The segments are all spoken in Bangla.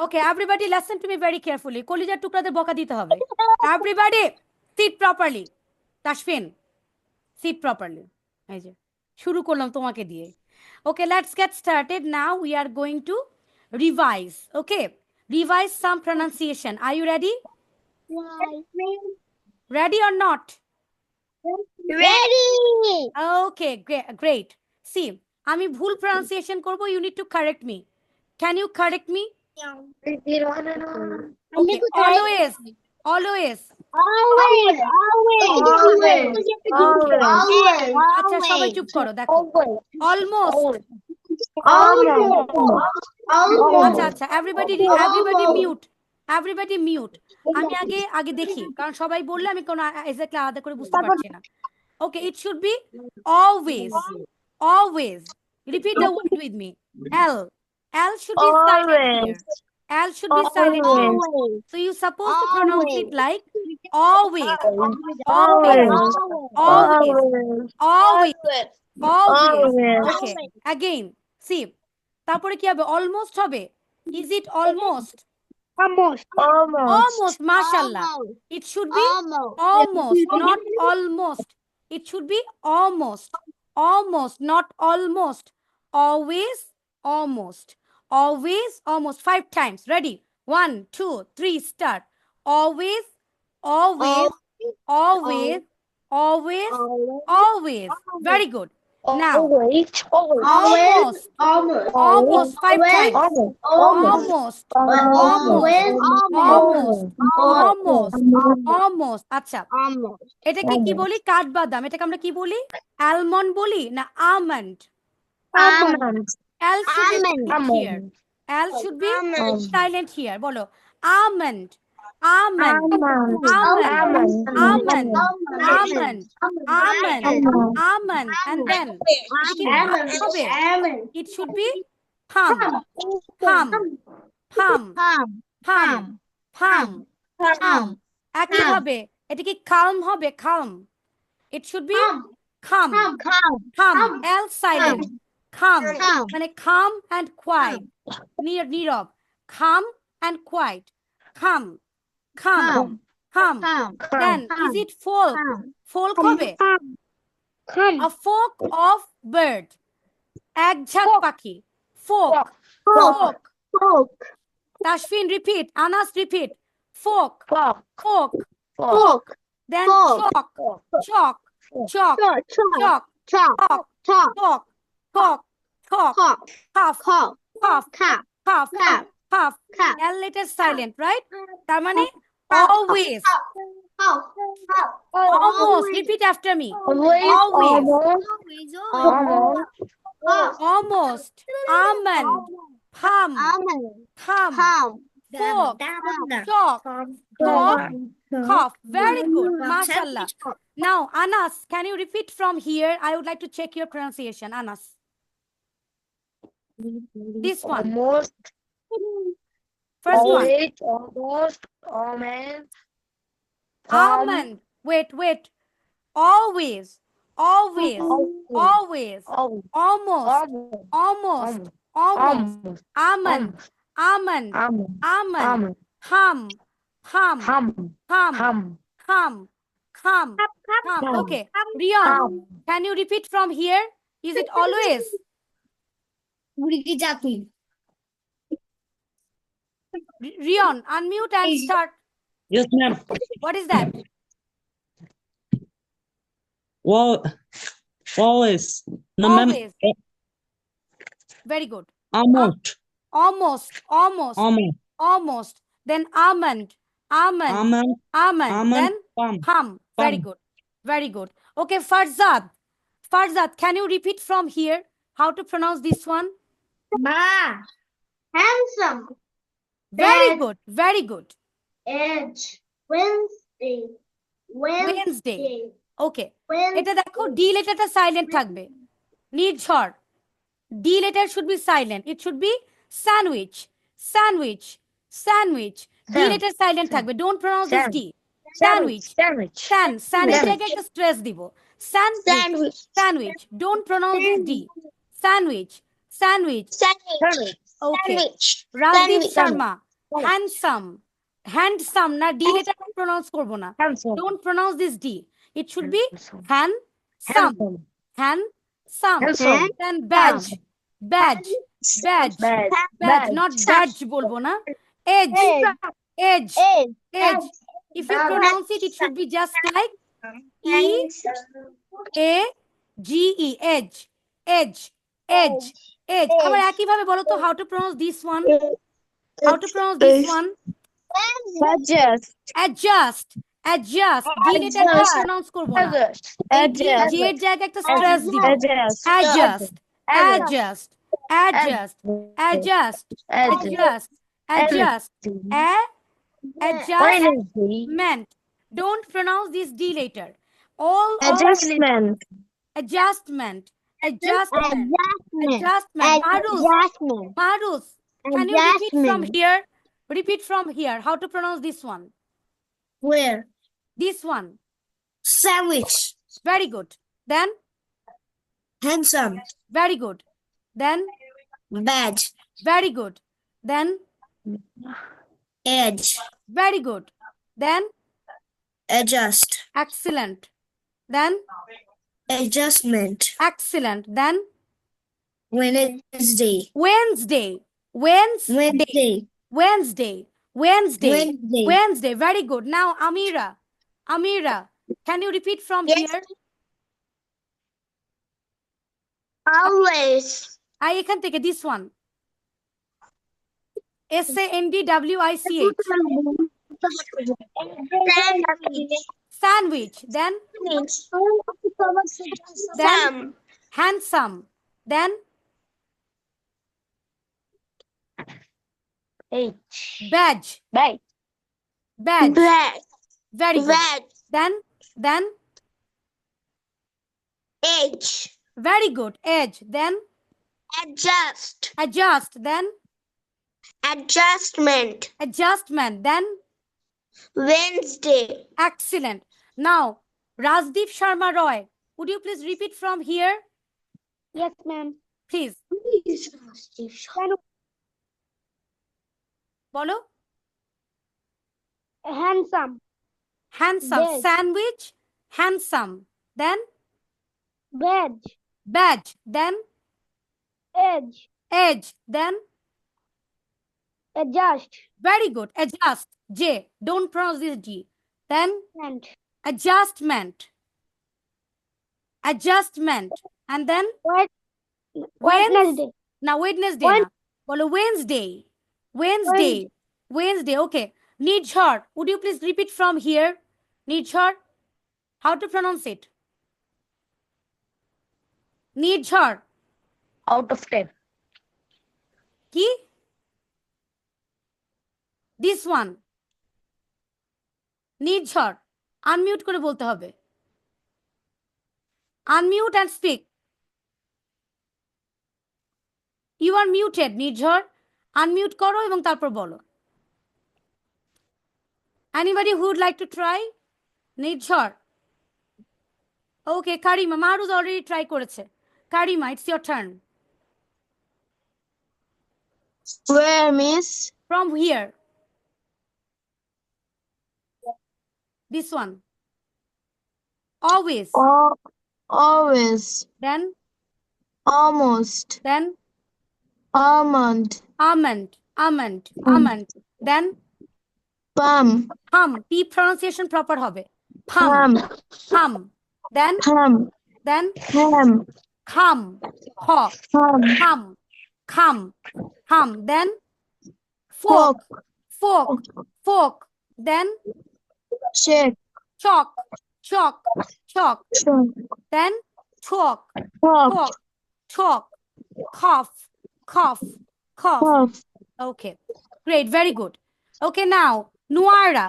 Okay, everybody listen to me very carefully. কলিজার টুকরাদের বকা দিতে হবে। Everybody sit properly. Tasfin sit properly. এই যে শুরু করলাম তোমাকে দিয়ে। Okay, let's get started. Now we are going to revise. Okay, revise some pronunciation. Are you ready? Ready or not? Ready. Okay, great. See, আমি ভুল pronunciation করব. You need to correct me. Can you correct me? Okay, always. আচ্ছা সবাই চুপ করো দেখো অলমোস্ট আচ্ছা everybody mute আমি আগে দেখি কারণ সবাই বললে আমি কোনো এক্স্যাক্টলি আলাদা করে বুঝতে পারছি না okay it should be always repeat the word with me L should be silent here L should be silent here so you supposed to pronounce it like always okay again see তারপরে কি হবে almost হবে is it almost mashallah it should be almost not almost it should be almost not almost always 5 times ready 1 2 3 start always very good now almost 5 times almost আচ্ছা এটাকে কি বলি কাঠবাদাম এটাকে আমরা কি বলি আলমন্ড বলি না almond L should be silent here L should be silent here বলো almond and then it should be hum একই হবে এটা কি calm হবে calm it should be calm L silent calm মানে calm and quiet Nirob calm and quiet calm then is it folk হবে a folk of bird এক ঝাঁক পাখি folk Tashfin repeat Anas repeat folk then chalk cock cough L letter silent right তার মানে always almost repeat after me almost almond palm fork chalk cough very good mashallah now Anas can you repeat from here I would like to check your pronunciation Anas this one first one almond wait always almost almond hum okay Rion can you repeat from here is it always Rion unmute and start Yes, ma'am. what is that Well, always. No, ma'am. always very good Almost. almost then almond then hum very good okay Farzad can you repeat from here how to pronounce this one Handsome. very good Edge. Wednesday. okay এটা দেখো ডি লেটারটা সাইলেন্ট থাকবে Nirjhar D letter should be silent it should be sandwich D letter silent থাকবে don't pronounce this d sandwich স্যান্ডউইচটাকে একটা স্ট্রেস দিব sandwich don't pronounce this d sandwich okay Rajiv Sharma handsome. Handsome না D লেটার প্রনাউন্স করব না। Handsome. Don't pronounce this D. It should be Handsome. handsome. Handsome. Handsome. Handsome. Then badge. Badge. Badge. Badge. Not badge বলবো না। Edge. Edge. Edge. If you pronounce it, it should be just like E-A-G-E. Edge. Edge. Edge. Edge. আবার একইভাবে বলো তো how to pronounce this one. How to pronounce this one? Adjust. Adjust. Adjust. D লেটারটা প্রনাউন্স করব না। জি এর জায়গায় একটা স্ট্রেস দিব। Adjust. Adjust. Adjust. Adjust. Adjust. Adjust. Adjustment. Don't pronounce this D later. All Adjustment. adjustment. Adjustment. Adjustment. Marus. Can you repeat from here? Repeat from here. How to pronounce this one? Where? This one. Sandwich. Very good. Then, Handsome. very good. Then, Badge. very good. Then, Edge. very good. Then, Adjust. excellent. Then, Adjustment. excellent. Then, Wednesday. Wednesday. Wednesday. Wednesday. Wednesday. Wednesday. Wednesday. Very good. Now, Amira. Amira, can you repeat from Yes. here? Always. এখান থেকে this one. S-A-N-D-W-I-C-H. Sandwich. Then, handsome. Then, badge. Badge. Very good. Then, Edge. very good. Edge. Then, Adjust. adjust. Then, Adjustment. adjustment. Then, Wednesday. excellent. Now, Rajdeep Sharma Roy, would you please repeat from here? Yes, ma'am. Please. বলো। Handsome. Handsome. Badge. Sandwich. Handsome. Then, Badge. badge. Then, Edge. edge. Then, Adjust. very good. Adjust. J. Don't pronounce this G. Then, And adjustment. Adjustment. And then, Wednesday. now Wednesday. Wed- না। বলো Wednesday. Wednesday. Wednesday. Okay. Nijhar. Would you please repeat from here? Nijhar. How to pronounce it? Nijhar. Out of 10. কি? This one. Nijhar. Unmute করে বলতে হবে। Unmute and speak. You are muted, Nijhar. Unmute করো এবং তারপর বলো। Anybody who would like to try? Nijhar. Okay, Karima. Maruz already try করেছে। Karima, it's your turn. Where, miss? From here. This one. Always. Always. Then, Almost. then, Almond. almond, almond, almond. Then, Plum. hum. P pronunciation proper হবে। Hum, hum. Then, Ham. then, Ham. hum. Ho. Ham. Hum, hum, hum. Then, fork, fork, fork. Then, Check. chalk, chalk, chalk. Then, chalk, chalk, chalk. Cough, cough, cough. Okay, great, very good. Okay, now, Nuara,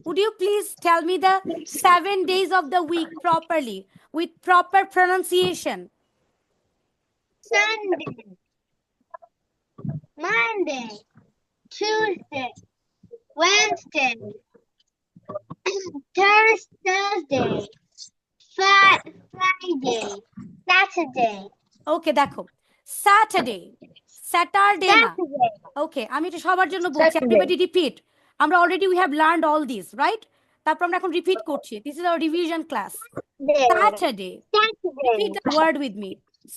would you please tell me the 7 days of the week properly with proper pronunciation? Sunday. Monday. Tuesday. Wednesday. Thursday. Friday. Saturday. Okay, দেখো Saturday, স্যাটারডে না Saturday. ওকে আমি এটা সবার জন্য বলছি Saturday. এভরিবডি রিপিট আমরা already we have learned all this right তারপর আমরা এখন রিপিট করছি this is our revision class Saturday repeat the word with me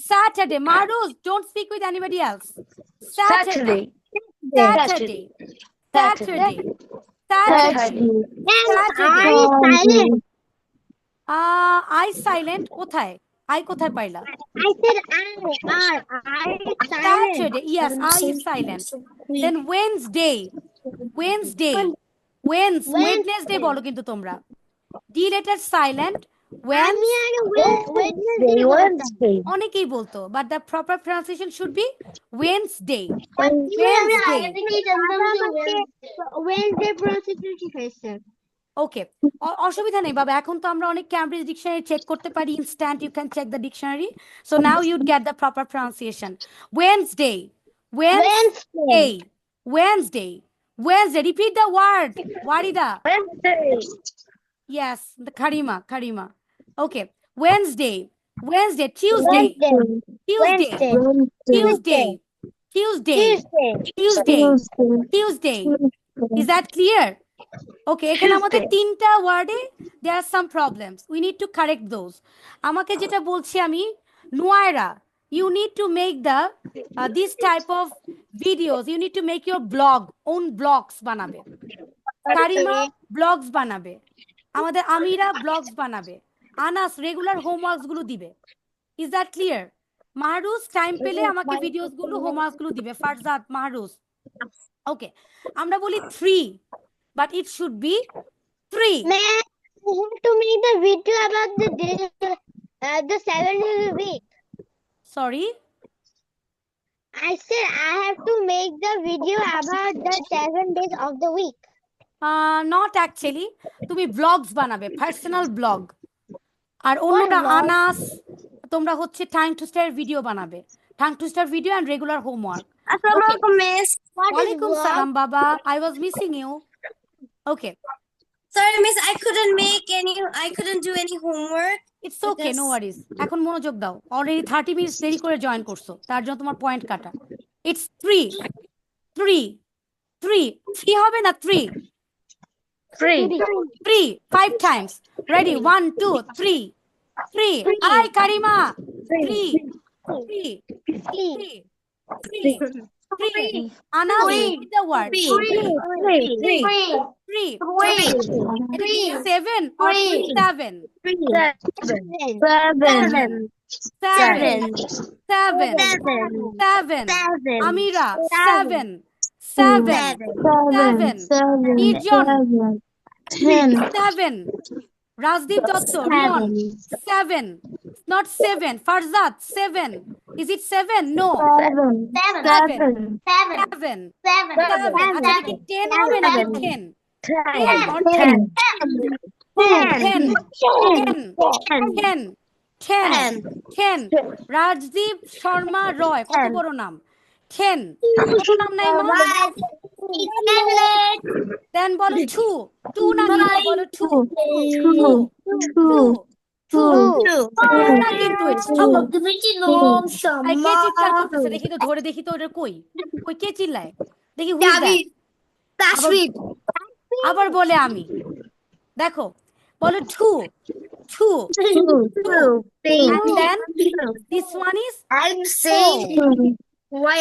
Saturday Maruz don't speak with anybody else Saturday Saturday Saturday Saturday Silent. I silent কোথায় I কোথায় পাইলা I said I silent. Saturday yes I is silent then Wednesday Wednesday বলো কিন্তু তোমরা D letter silent Wednesday. অনেকেই বলতো but the proper pronunciation should be Wednesday Wednesday pronunciation হয়েছে। ওকে অসুবিধা নেই বাবা এখন তো আমরা অনেক ক্যামব্রিজ ডিকশনারি চেক করতে পারি instant you can check the dictionary so now you'd get the proper pronunciation Wednesday repeat the word Warida yes the Karima okay Wednesday Tuesday is that clear okay এখানে আমাদের তিনটা ওয়ার্ডে there are some problems we need to correct those আমাকে যেটা বলছি আমি Nuaira you need to make the this type of videos you need to make your blog own blogs বানাবে Karima blogs বানাবে আমাদের আমিরা blogs বানাবে আনাস রেগুলার হোমওয়ার্কস গুলো দিবে is that clear মাহরুজ টাইম পেলে আমাকে ভিডিওস গুলো হোমওয়ার্কস গুলো দিবে ফারজাদ মাহরুজ okay আমরা বলি 3 but it should be 3 May I have to make the video about the 7 days a week. sorry I said I have to make the video about the 7 days of the week. not actually তুমি ব্লগস বানাবে পার্সোনাল ব্লগ আর অন্যটা আনাস তোমরা হচ্ছে টাইম টু স্টার ভিডিও বানাবে time to star video and regular homework Assalamualaikum, miss. What is ওয়ালাইকুম vlog? সালাম বাবা I was missing you okay Sorry, miss, I couldn't do any homework. It's okay no worries এখন মনোযোগ দাও অলরেডি 30 মিনিটস দেরি করে জয়েন করছো তার জন্য তোমার পয়েন্ট কাটা ইটস 3 হবে না 3 5 times ready 1 2 3 I Karima 3 Anna read the word 3 এটা কি 7 or 7 7 Amira 7 Nijon 7 Rajdeep Dotto Rion 7 not 7 Farzad 7 is it 7 no 7 আচ্ছা কি 10 হবে না 10 10 রাজদীপ শর্মা রয় কত বড় নাম 10 কত নাম নাই মা দেন বলো 2 না বলো 2 না কিন্তু কে চিৎকার করতেছে দেখি তো ধরে দেখি তো ওটা কই কে চিল্লায় দেখি who is that? আবার বলে আমি দেখো বলো 2 and then this one is I'm saying why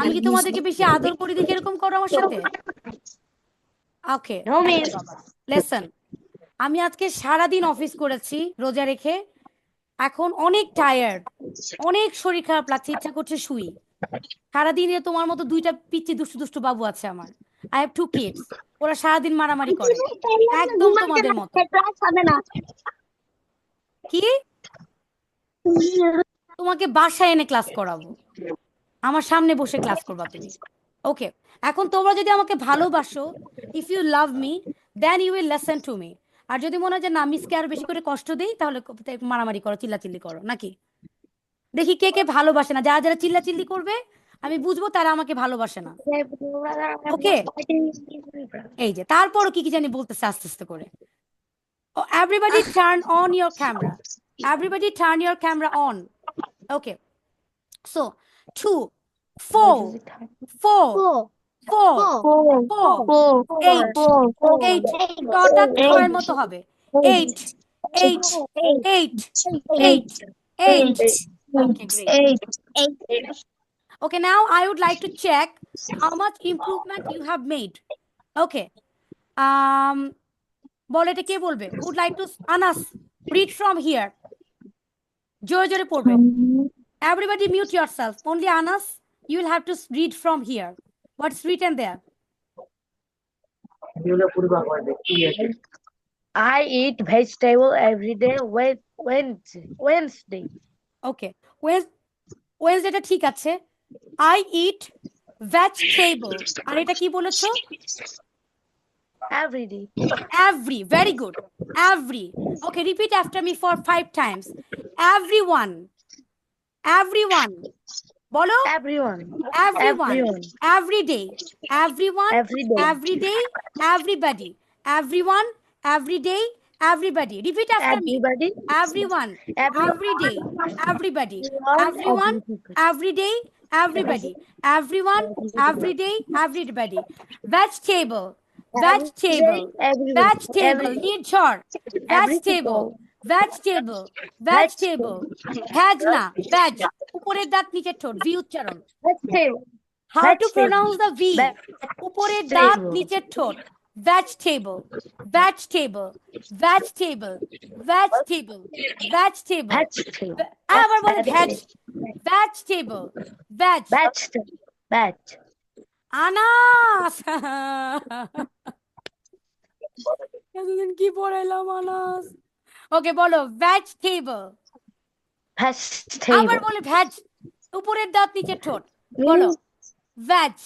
আমি কি তোমাদেরকে বেশি আদর করি দেখে এরকম করো আমার সাথে ওকে লেসন আমি আজকে সারাদিন অফিস করেছি রোজা রেখে এখন অনেক টায়ার্ড অনেক শরীর খারাপ লাগছে ইচ্ছা করছে শুই সারাদিনে তোমার মতো দুইটা পিচ্চি দুষ্টু বাবু আছে আমার আই হ্যাভ 2 কিডস ওরা সারাদিন মারামারি করে একদম তোমাদের মতো কি তোমাকে বাসায় এনে ক্লাস করাবো আমার সামনে বসে ক্লাস করবা তুমি ওকে এখন তোমরা যদি আমাকে ভালোবাসো if you love me then you will listen to me আর যদি মনে হয় যে না মিসকে আরো বেশি করে কষ্ট দেই তাহলে মারামারি করো চিল্লাচিল্লি করো নাকি দেখি কে ভালোবাসে না যারা চিল্লাচিল্লি করবে আমি বুঝবো তারা আমাকে ভালোবাসে না ওকে এই যে তারপরও কি জানি বলতেছে আস্তে আস্তে করে everybody turn on your camera on okay so 2 Four, four, Four. four, Four. four, eight, eight. টটা ছয়ের মতো হবে। Eight, eight, eight, eight, eight. Okay, great. Okay, now I would like to check how much improvement you have made. Okay. বল এটা কে বলবে? Who would like to Anas read from here? জোরে জোরে পড়বে। Everybody mute yourself. Only Anas, you will have to read from here. What's written there? I eat vegetable every day. Wednesday. Okay. Wednesday টা ঠিক আছে। I eat vegetable. আর এটা কি বলেছো? Every day. Every. Very good. Every. Okay, repeat after me for 5 times. Everyone. Everyone. বলো। Everyone. Everyone. Everyone. Every day. Everyone. Every day. Every day. Everybody. Everyone. Every day. Everybody. Repeat after me. Everybody. Everyone. Every day. Everybody. Everyone. Every day. Everybody. Everyone. Every day. Everybody. Vegetable. Vegetable. Vegetable. নির্ঝর। Vegetable. Vegetable. Vegetable. ভেজ না, ভেজ। উপরের দাঁত নিচের ঠোঁট, ভি উচ্চারণ। How to pronounce the V? উপরের দাঁত নিচের ঠোঁট। Vegetable. Vegetable. Vegetable. Vegetable. Vegetable. আবার বলে veg. Vegetable. Veg. Veg. Anas এতদিন কি পড়াইলাম আনাস? ওকে বলো vegetable. আবার বলে ভেজ, উপরের দাঁত নিচের ঠোঁট। বলো veg.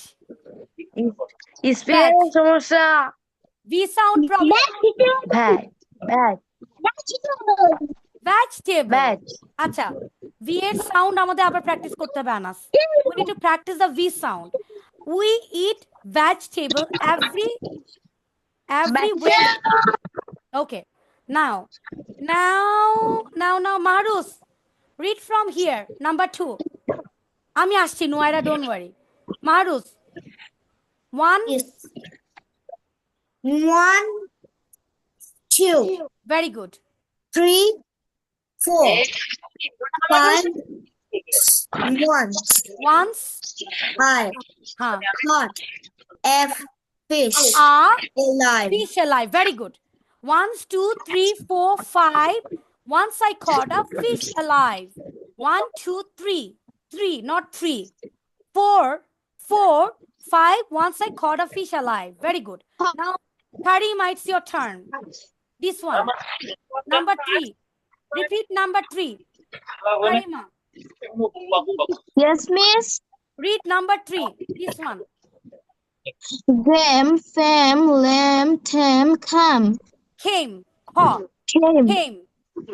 Spelling সমস্যা। V sound problem. Vegetable. আচ্ছা, V এর সাউন্ড আমাদের আবার প্র্যাকটিস করতে হবে Anas. We need to practice the V sound. We eat vegetable every week. Okay. Now, Marus, read from here. Number 2. আমি আসছি, Noira, don't worry. Marus. 1. Yes. 1, 2, Very good. 3, 4, 5, 1. Once. I Huh. caught a fish alive. Fish alive. Very good. 1, 2, 3, 4, 5. Once I caught a fish alive. 1, 2, 3. 3, not 3. 4, 5. Once I caught a fish alive. Very good. Now, Karim, it's your turn. This one. Number 3. Repeat number 3. Karima. Yes, miss. Read number 3. This one. Them, fam, lamb, tam, come. Came. Ha. Came.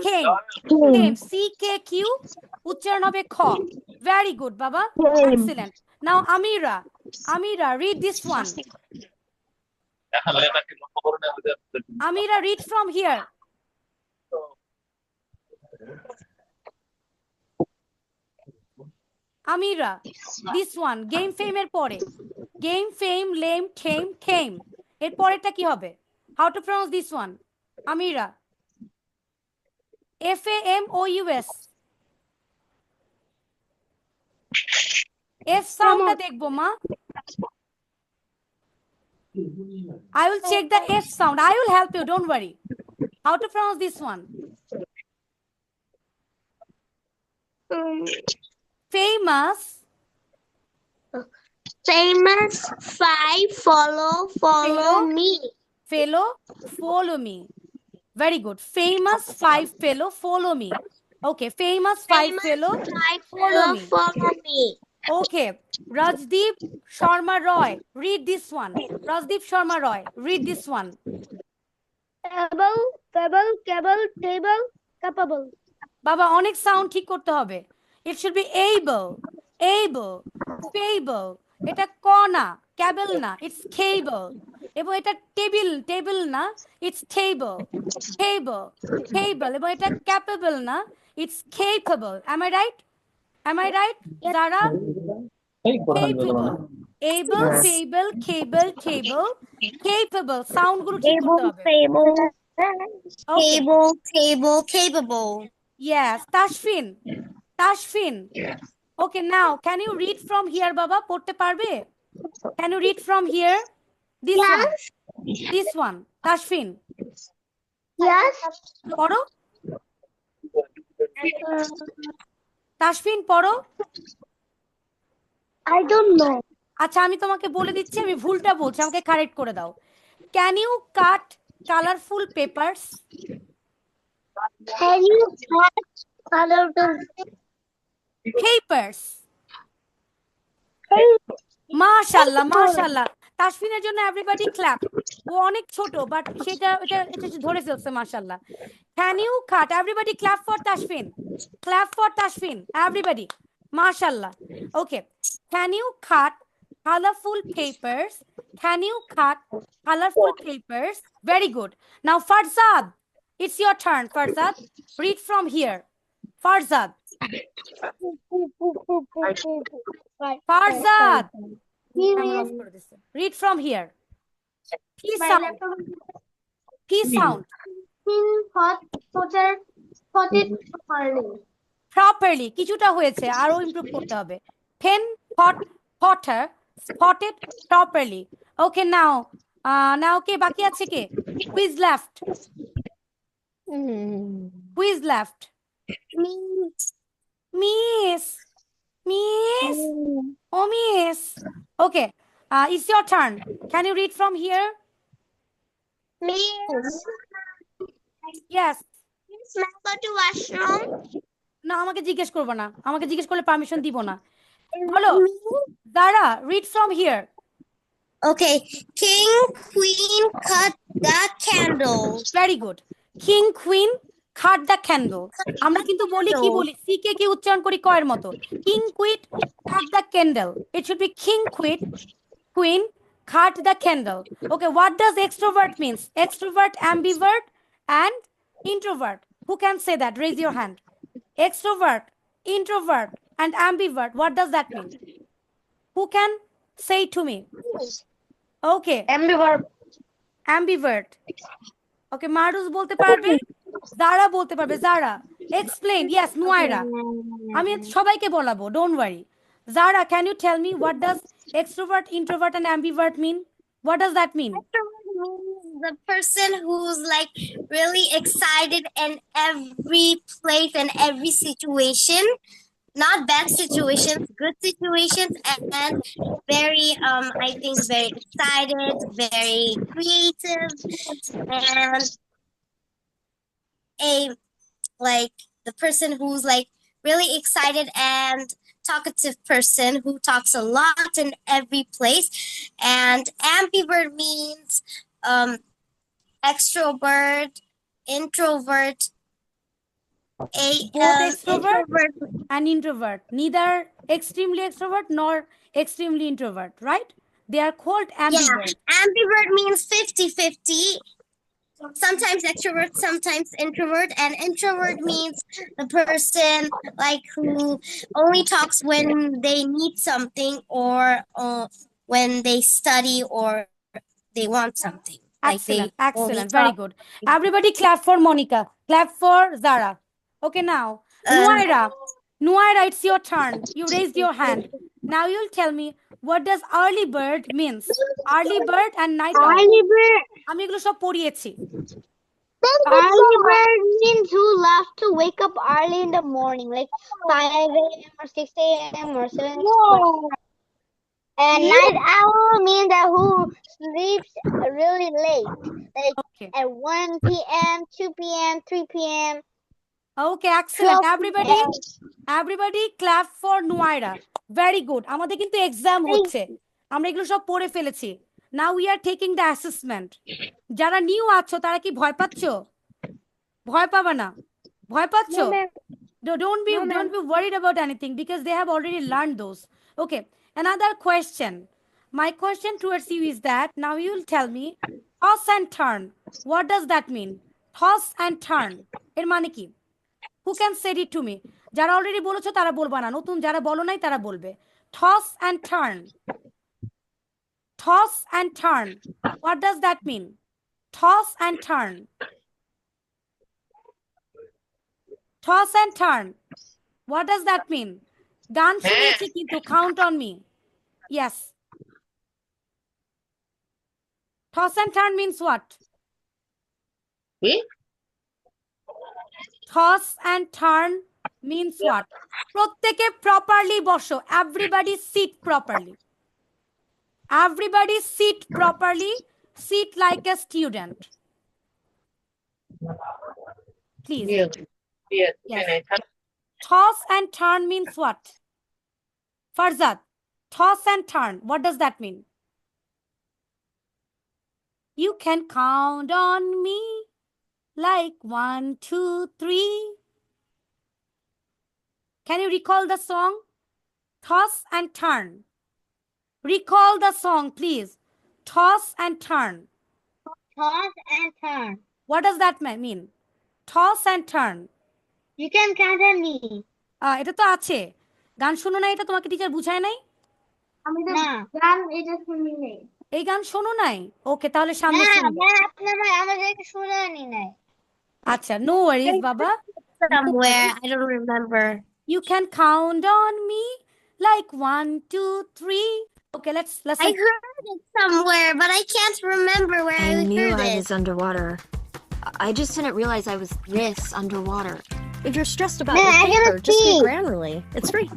Came. C-K-Q. উচ্চারণ হবে খ। Very good, Baba. Excellent. Now, Amira, read this one. Amira, read from here. Amira, this one. Game fame এর পরে। Game fame, lame, came. এর পরেরটা কি হবে? How to pronounce this one? Amira. F-A-M-O-U-S. F soundটা দেখবো মা। I will check the F sound. I will help you. Don't worry. How to pronounce this one? Famous. Famous, 5, follow me. Fellow, follow me. Very good. Famous 5 fellow, follow me. Okay. Famous 5 fellow, follow me. Okay. Rajdeep Sharma Roy. Read this one. Rajdeep Sharma Roy. Read this one. Able, cable, table, capable. বাবা অনেক সাউন্ড ঠিক করতে হবে। It should be able, fable. এটা ক না, ক্যাবল না, it's cable. এবং এটা টেবিল না, it's table. এবং এটা capable না, it's capable. Am I right? Zara? capable able fable cable cable capable sound গুলো ঠিক করতে হবে ওকে Capable. yes Tashfin okay now can you read from here baba পড়তে পারবে can you read from here this one Tashfin Yes. পড়ো Tashfin পড়ো I don't know. আচ্ছা আমি তোমাকে বলে দিচ্ছি আমি ভুলটা বলছি আমাকে কারেক্ট করে দাও can you cut colorful papers Can you cut colorful papers মাশাআল্লাহ মাশাআল্লাহ তাসফিনের জন্য এভরিবডি ক্ল্যাপ ও অনেক ছোট বাট এটা ধরে ফেলছে মাশাআল্লাহ can you cut everybody clap for Tashfin everybody মাশাআল্লাহ okay can you cut colorful papers very good now Farzad it's your turn Farzad read from here Farzad read from here please sound properly কিছুটা হয়েছে আরো ইমপ্রুভ করতে হবে pen potter spotted properly okay now কে বাকি আছে কে quiz left miss oh miss okay it's your turn can you read from here yes go to washroom? না আমাকে জিজ্ঞেস করবে না আমাকে জিজ্ঞেস করলে পারমিশন দিব না বলো Zara read from here Okay. King, queen, cut the candle. very good king queen cut the candle আমরা কিন্তু বলি কি বলি সি কে কি উচ্চারণ করি কয়ের মতো king queen cut the candle it should be king queen cut the candle okay what does extrovert means extrovert ambivert and introvert who can say that raise your hand extrovert introvert and ambivert what does that mean who can say to me okay ambivert okay Maruz বলতে পারবে Zara বলতে পারবে Zara explain yes Nuaira আমি সবাইকে বলাবো don't worry Zara can you tell me what does extrovert introvert and ambivert mean what does that mean The person who's like really excited in every place and every situation, not bad situations, good situations, and very I think very excited, very creative, and the person who's like really excited and talkative person who talks a lot in every place. And ambivert means extrovert, introvert, both extrovert and introvert neither extremely extrovert nor extremely introvert right they are called ambivert ambivert means 50-50. Sometimes extrovert, sometimes introvert, and introvert means the person like who only talks when they need something or when they study or they want something. Excellent. Very good. Everybody clap for Monica. Clap for Zara. Okay, now, Nuaira, it's your turn. You raised your hand. Now you'll tell me what does early bird means. Early bird and night owl. Early bird. আমি এগুলো সব পড়িয়েছি Early bird means who loves to wake up early in the morning, like 5 a.m. or 6 a.m. or 7 a.m. And night owl means that who sleeps really late, like Okay. at 1 p.m., 2 p.m., 3 p.m. Okay, excellent. 12 Everybody clap for Nuaira. Very good. আমাদের কিন্তু এক্সাম হচ্ছে আমরা এগুলো সব পড়ে ফেলেছি now we are taking the assessment যারা নিউ আছো তারা কি ভয় পাচ্ছো ভয় পাবা না ভয় পাচ্ছো don't be worried about anything because they have already learned those okay another question my question towards you is that now you will tell me toss and turn what does that mean toss and turn এর মানে কি who can say it to me যারা অলরেডি বলেছো তারা বলবা না নতুন যারা বলো নাই তারা বলবে Toss and turn. Toss and turn. What does that mean? Toss and turn. Toss and turn. What does that mean? গান শুনেছি কিন্তু count on me. Yes. Toss and turn means what? Toss and turn means what? প্রত্যেকে properly বসো. Everybody sit properly. Everybody sit properly. Sit like a student. Please. Yes. Toss and turn means what? Farzad, toss and turn. What does that mean? You can count on me like 1, 2, 3. Can you recall the song? Toss and turn. Recall the song, please. Toss and turn. Toss and turn. What does that mean? Toss and turn. You can count on me. এটা তো আছে গান শোনো না এটা তোমাকে টিচার বুঝায় নাই না গান এটা শুনি নেই এই গান শোনো নাই ওকে তাহলে সামনে না শুনবো না আপনারা আমাদেরকে শুনানি নাই আচ্ছা নো ওয়ারিজ বাবা somewhere I don't remember. You can count on me like 1, 2, 3. Okay, let's I heard it somewhere, but I can't remember where I I knew heard I it. was underwater. I just didn't realize I was this underwater. If you're stressed about Man, your I gotta paper, just pee. get Grammarly. It's free.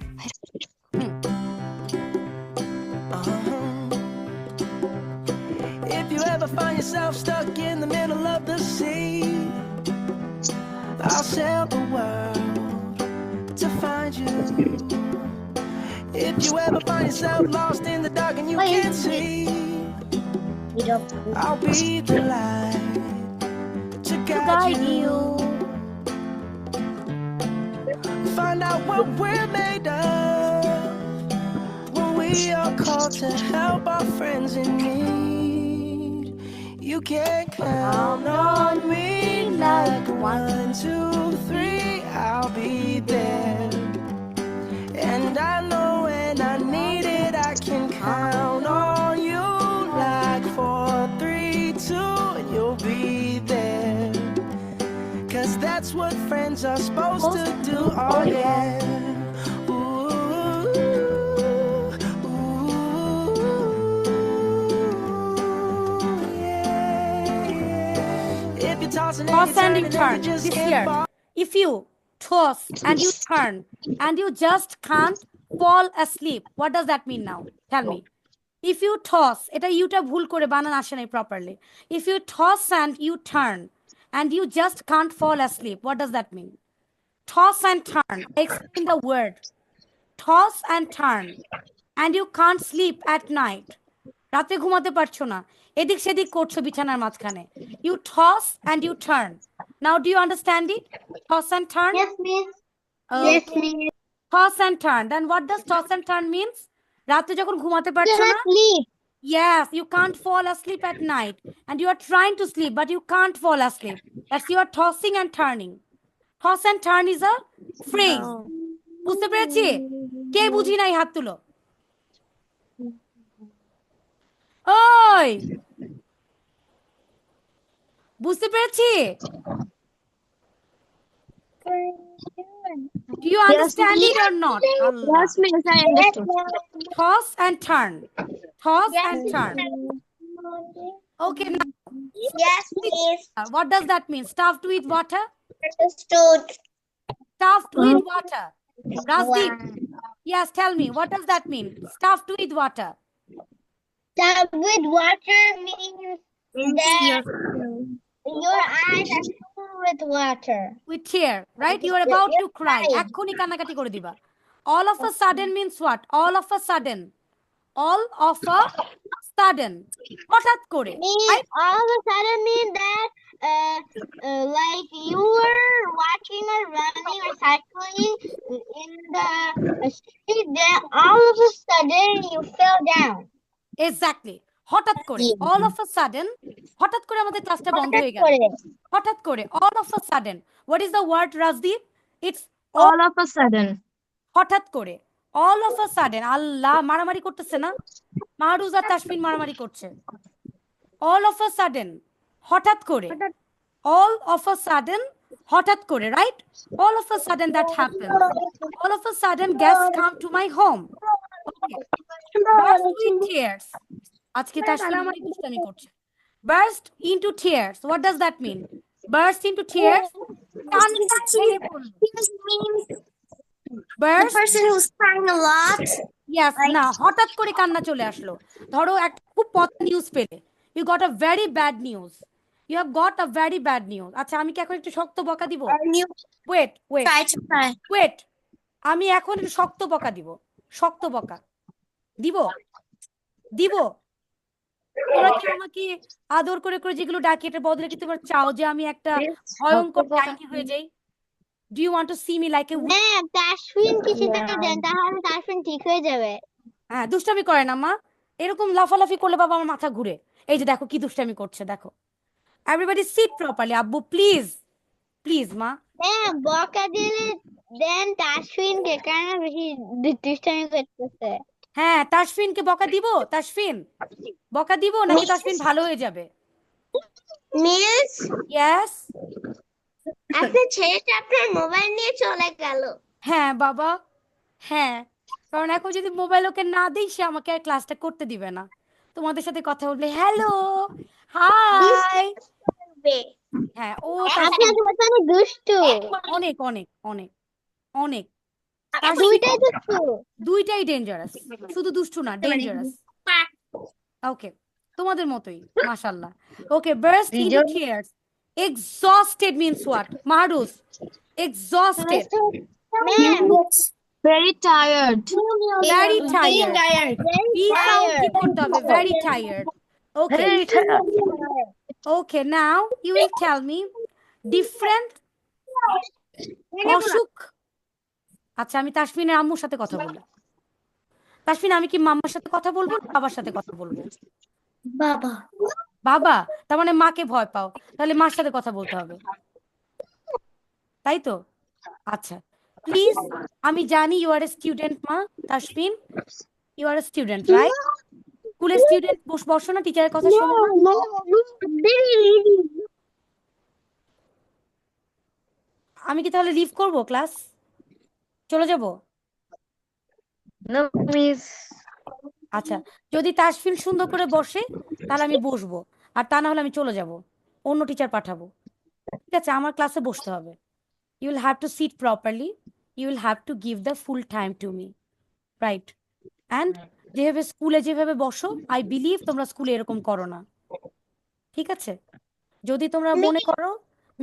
If you ever find yourself stuck in the middle of the sea, I'll sail the world to find you. If you ever find yourself lost in the dark and you Wait. can't see, I'll be the light to guide guide you. you. Find out what we're made of when we are called to help our friends in need. You can count on me like 1, 2, 3. I'll be there, and I know when I need it, I can count on you like 4, 3, 2, and you'll be there. 'Cause that's what friends are supposed to do. Oh yeah. Ooh, yeah, yeah. If you're tossing Toss and you turning turn. and you just This can't year, fall, if you toss and you turn and you just can't fall asleep, what does that mean now? Tell me. If you toss, এটা ইউটা ভুল করে বানান আসে নাই properly. If you toss and you turn and you just can't fall asleep, what does that mean? Toss and turn. Explain the word. Toss and turn. And you can't sleep at night. রাতে ঘুমাতে পারছো না এদিক সেদিক করছো বিছানার মাঝখানে you toss and you turn. Now do you understand it? Toss and turn. Yes, miss. Okay. Yes, miss. Toss and turn. Then what does toss and turn means? রাতে যখন ঘুমাতে You পারছো cannot না sleep. yes you can't fall asleep at night and you are trying to sleep but you can't fall asleep. That's you are tossing and turning. Toss and turn is a phrase. বুঝতে পেরেছি কে বুঝি নাই হাত তুলো ওই বুঝতে পেরেছি do you understand it or not Allah. miss, I understood. Toss and turn. Toss and turn. Okay now, Yes, miss. what does that mean? Stuffed with water? Understood. Stuffed with water. Razdeep, yes, tell me, what does that mean? Stuffed with water. Stuffed with water means that your eyes are full with water. With tear, right? You are about to cry. এক্ষুনি কান্নাকাটি করে দিবা. All of a sudden means what? All of a sudden. All of a sudden. হঠাৎ করে. Means all of a sudden mean that like you were watching or running or cycling in the street, then all of a sudden you fell down. Exactly. হঠাৎ করে. All of a sudden. হঠাৎ করে আমাদের ক্লাসটা বন্ধ হয়ে গেল। হঠাৎ করে. All of a sudden. What is the word, Razdeep? It's All of a sudden. হঠাৎ করে. অল অফ আ সাডেন, আল্লাহ মারামারি করতেছে না, মাহরুজ আর তাসফিন মারামারি করছে। অল অফ আ সাডেন, হঠাৎ করে, অল অফ আ সাডেন, হঠাৎ করে, right? All of a sudden that happens, all of a sudden guests come to my home. Okay. Burst with tears. আজকে তাসফিন অনেক দুষ্টামি করছে। Burst into tears. What does that mean? Burst into tears. কান্না ছেড়ে পড়লো। Tears means the Burst, person who's crying a lot. yes, না, হঠাৎ করে কান্না চলে আসলো। ধরো একটা খুব পথ নিউজ পেলে, you got a very bad news. You have got a very bad news. আচ্ছা, আমি কি এখন একটু শক্ত বকা দিব? And you Wait, wait, try to cry. wait. আমি এখন একটু শক্ত বকা দিব, শক্ত বকা দিব, দিব। তোরা কি আমাকে আদর করে করে যেগুলো ডাকি এটার বদলে কি তোমরা চাও যে আমি একটা ভয়ঙ্কর ডাইনি হয়ে যাই? Do you want to see me like a witch? Ma'am Tasfin কিছুতে দেন তাহলে তাসফিন ঠিক হয়ে যাবে। হ্যাঁ, দুষ্টামি করে না মা, এরকম লাফালাফি করলে বাবা আমার মাথা ঘুরে। এই যে দেখো কি দুষ্টামি করছে, দেখো। এভরিবডি সিট প্রপারলি, আব্বু প্লিজ, প্লিজ মা। ম্যাম বকা দিলে দেন তাসফিনকে, কারণ বেশি দুষ্টামি করতেছে। হ্যাঁ, তাসফিনকে বকা দিব, তাসফিন বকা দিব নাকি তাসফিন ভালো হয়ে যাবে? Miss, yes. আপনার ছেলেটা আপনার মোবাইল নিয়ে চলে গেল। হ্যাঁ বাবা, হ্যাঁ, কারণ এখন যদি মোবাইল ওকে না দিই সে আমাকে আর ক্লাসটা করতে দিবে না। তোমাদের সাথে কথা বলবে, হ্যালো, হাই। হ্যাঁ, ও আপনার দোকানে দুষ্টু, অনেক অনেক অনেক অনেক, দুইটাই দুষ্টু। দুইটাই ডেঞ্জারাস, শুধু দুষ্টু না, ডেঞ্জারাস। ওকে, তোমাদের মতোই, মাশাআল্লাহ। ওকে, burst into tears. Exhausted means what? Mahruz, exhausted, ma'am Very tired. very tired. Be sound কি করতে হবে? Very tired. Okay. Okay, now you will tell me different অসুখ। আচ্ছা, আমি তাসমিনের আম্মুর সাথে কথা বলি। তাসমিন, আমি কি মাম্মার সাথে কথা বলবো না বাবার সাথে কথা বলবো? বাবা। বাবা, তার মানে মাকে ভয় পাও, তাহলে মার সাথে কথা বলতে হবে, তাই তো? আচ্ছা, প্লিজ, আমি জানি ইউ আর এ স্টুডেন্ট মা, Tasmin, you are a student, right? স্কুলের স্টুডেন্ট বসো না, টিচারের কথা শোনো না। আমি কি তাহলে লিভ করব, ক্লাস চলে যাব? No, miss. আচ্ছা, যদি তাসফিন সুন্দর করে বসে তাহলে আমি বসবো, আর তা না হলে আমি চলে যাব, অন্য টিচার পাঠাবো। ঠিক আছে, আমার ক্লাসে বসতে হবে। You will have to sit properly, you will have to give the full time to me, right? And যেভাবে স্কুলে যেভাবে বসো, আই বিলিভ তোমরা স্কুলে এরকম করো না, ঠিক আছে? যদি তোমরা মনে করো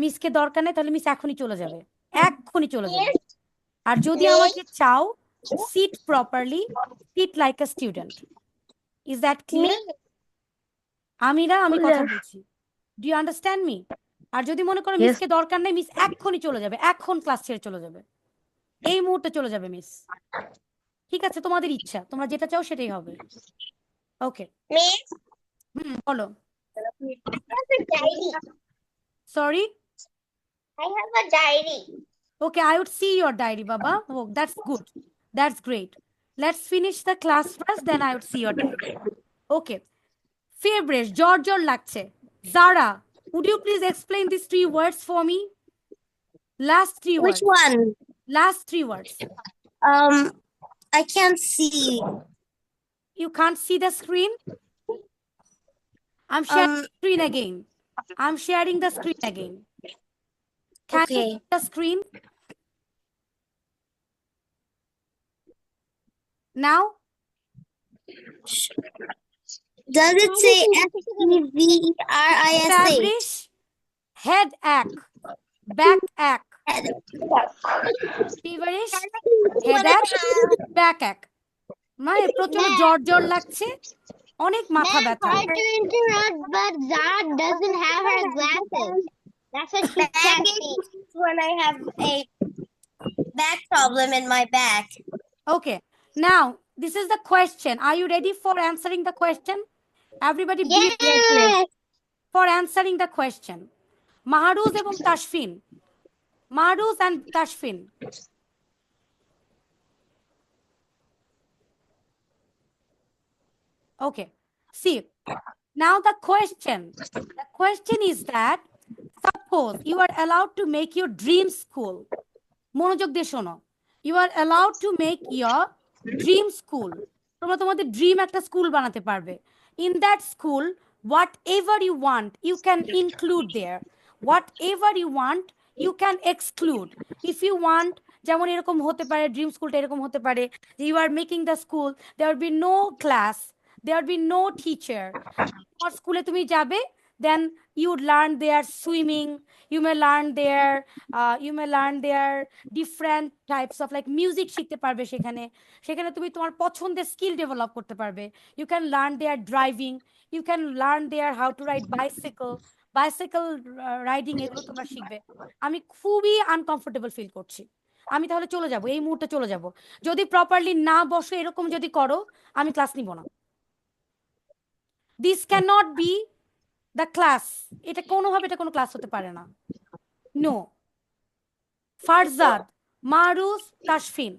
মিসকে দরকার নেই, তাহলে মিস এখনই চলে যাবে, এক্ষুনি চলে যাবে। আর যদি আমাকে চাও, sit properly, sit like a student. Is that clear? আমি কথা বলছি, ডু ইউ আন্ডারস্ট্যান্ড মি? আর যদি মনে করো Yes. মিসকে দরকার নেই, মিস এক্ষুনি চলে যাবে, এখন ক্লাস ছেড়ে চলে যাবে, এই মুহূর্তে চলে যাবে মিস। ঠিক আছে, তোমাদের ইচ্ছা, তোমরা যেটা চাও সেটাই হবে। ওকে, Miss, বলো। I have a diary. Sorry. I have a diary. Okay, I would see your diary, Baba. Oh, that's good. That's great. Let's finish the class first, then I would see your diary. Okay. Feverish, jor লাগছে। Zara, would you please explain these 3 words for me? Last 3 words. Which one? Last 3 words. I can't see. You can't see the screen? I'm sharing the screen again. I'm sharing the screen again. Can you Okay. see the screen? Now? Does it say Feverish? Feverish, head ache, back ache. Feverish, head ache, back ache. মানে প্রচন্ড জ্বর লাগছে, অনেক মাথা Ma'am, ব্যথা। sorry to interrupt, but Zara doesn't have her glasses. That's what she can't see. When I have a back problem in my back. Okay, now this is the question. Are you ready for answering the question? Everybody be ready Yes. for answering the question. Mahruz এবং Tasfin, Mahruz and Tashfin. Okay. See, now the question is that suppose you are allowed to make your dream school. মনোযোগ দিয়ে শোনো, you are allowed to make your dream school. তোমরা তোমাদের ড্রিম একটা স্কুল বানাতে পারবে. In that school, whatever you want, you can include there. Whatever you want, you can exclude. If you want, যেমন এরকম হতে পারে, ড্রিম স্কুলটা এরকম হতে পারে যে you are making the school, there will be no class, there will be no teacher. তোমার স্কুলে তুমি যাবে, then you would learn their swimming, you may learn their different types of like music শিখতে পারবে সেখানে. সেখানে তুমি তোমার পছন্দের স্কিল ডেভেলপ করতে পারবে. You can learn their driving, you can learn their how to ride bicycle riding, এগুলো তোমরা শিখবে. আমি খুবই আনকমফোর্টেবল ফিল করছি. আমি তাহলে চলে যাব, এই মুহূর্তে চলে যাব. যদি প্রপারলি না বসো, এরকম যদি করো, আমি ক্লাস নিব না. This can't be the class. এটা কোনোভাবে এটা কোনো ক্লাস হতে পারে না. No. Farzad, Maruf, Tasfin,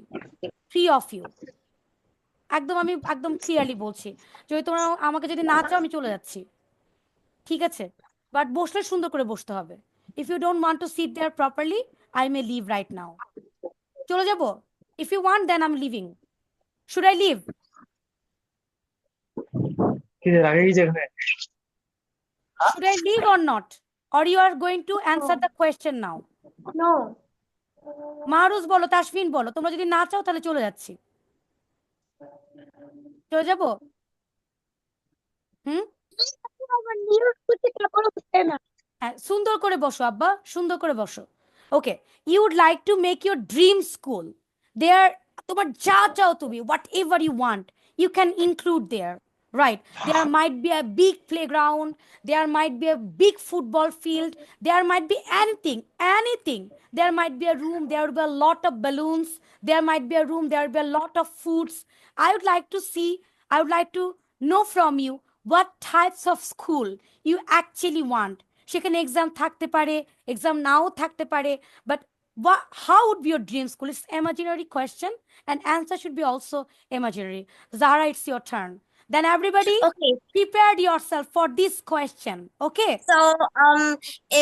3 of you. একদম আমি একদম ক্লিয়ারলি বলছি, যদি তোমরা আমাকে যদি না চাও, আমি চলে যাচ্ছি. ঠিক আছে? বাট বসলে সুন্দর করে বসতে হবে. If you don't want to sit there properly, I may leave right now. চলে যাব? If you want, then I am leaving. Should I leave? Should I leave or not? Or you are going to answer the question now? No. মারুজ বলো, তাসফিন বলো, তোমরা যদি না চাও তাহলে চলে যাচ্ছি. চলে যাব? হ্যাঁ, সুন্দর করে বসো আব্বা, সুন্দর করে বসো. Okay, you would like to make your dream school. There তোমার যা চাও তুমি, whatever you want, you can include there. Right. There might be a big playground. There might be a big football field. There might be anything. There might be a room. There will be a lot of balloons. There might be a room. There will be a lot of foods. I would like to know from you what types of school you actually want. সেখানে এক্সাম থাকতে পারে, এক্সাম নাও থাকতে পারে, but how would be your dream school? It's imaginary question and answer should be also imaginary. Zara, it's your turn. Then everybody prepared yourself for this question. Okay. So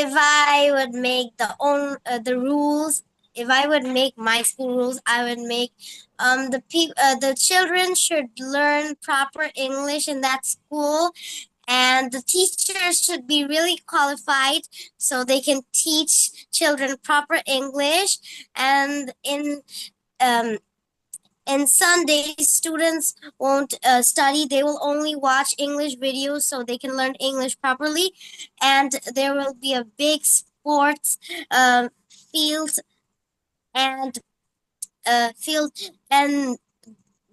if I would make the rules, if I would make my school rules, I would make the children should learn proper English in that school, and the teachers should be really qualified so they can teach children proper English. And in Sundays, students won't study. They will only watch English videos so they can learn English properly. And there will be a big sports field and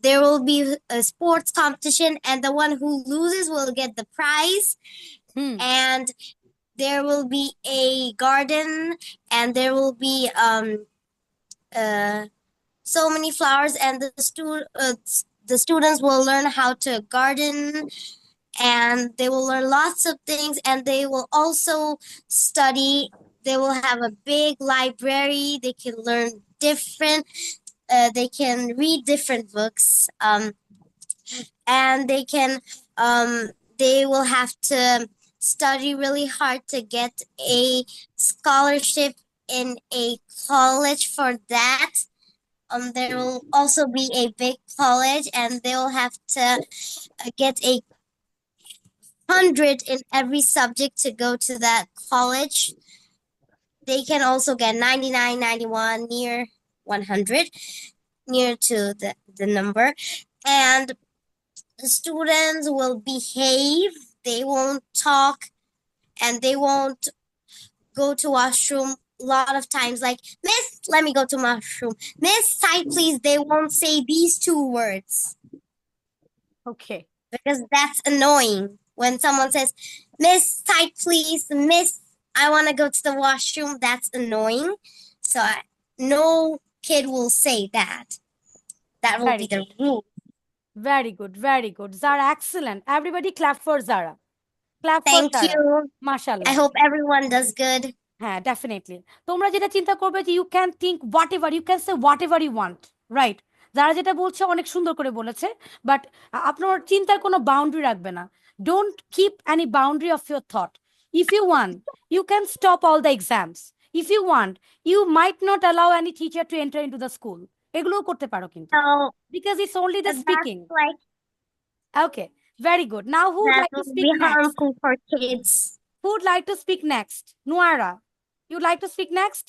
there will be a sports competition, and the one who loses will get the prize. And there will be a garden, and there will be so many flowers, and the students will learn how to garden, and they will learn lots of things, and they will also study. They will have a big library. They can learn they can read different books, and they will have to study really hard to get a scholarship in a college for that. There will also be a big college, and they will have to get 100 in every subject to go to that college. They can also get 99, 91, near 100, near to the number. And the students will behave. They won't talk, and they won't go to washroom a lot of times, like, Miss, let me go to washroom. Miss, side please. They won't say these 2 words. Okay. Because that's annoying. When someone says, Miss, side please, Miss, I want to go to the washroom, that's annoying. So no kid will say that. That will be the rule. Very good, very good. Zara, excellent. Everybody clap for Zara. Clap for Thank Zara. you. Mashallah. I hope everyone does good. হ্যাঁ, ডেফিনেটলি তোমরা যেটা চিন্তা করবে যে you can think whatever, you can say whatever you want, right? যারা যেটা বলছে অনেক সুন্দর করে বলেছে, বাট আপনার চিন্তার কোনো বাউন্ডারি রাখবে না। Don't keep any boundary of your thought. If you want, you can stop all the exams. If you want, you might not allow any teacher to enter into the school. এগুলোও করতে পারো কিন্তু, So because it's only the that's speaking. like Okay, very good. Now who would that like to would speak be next? harmful for kids. Who would like to speak next? Nuara, you'd like to speak next?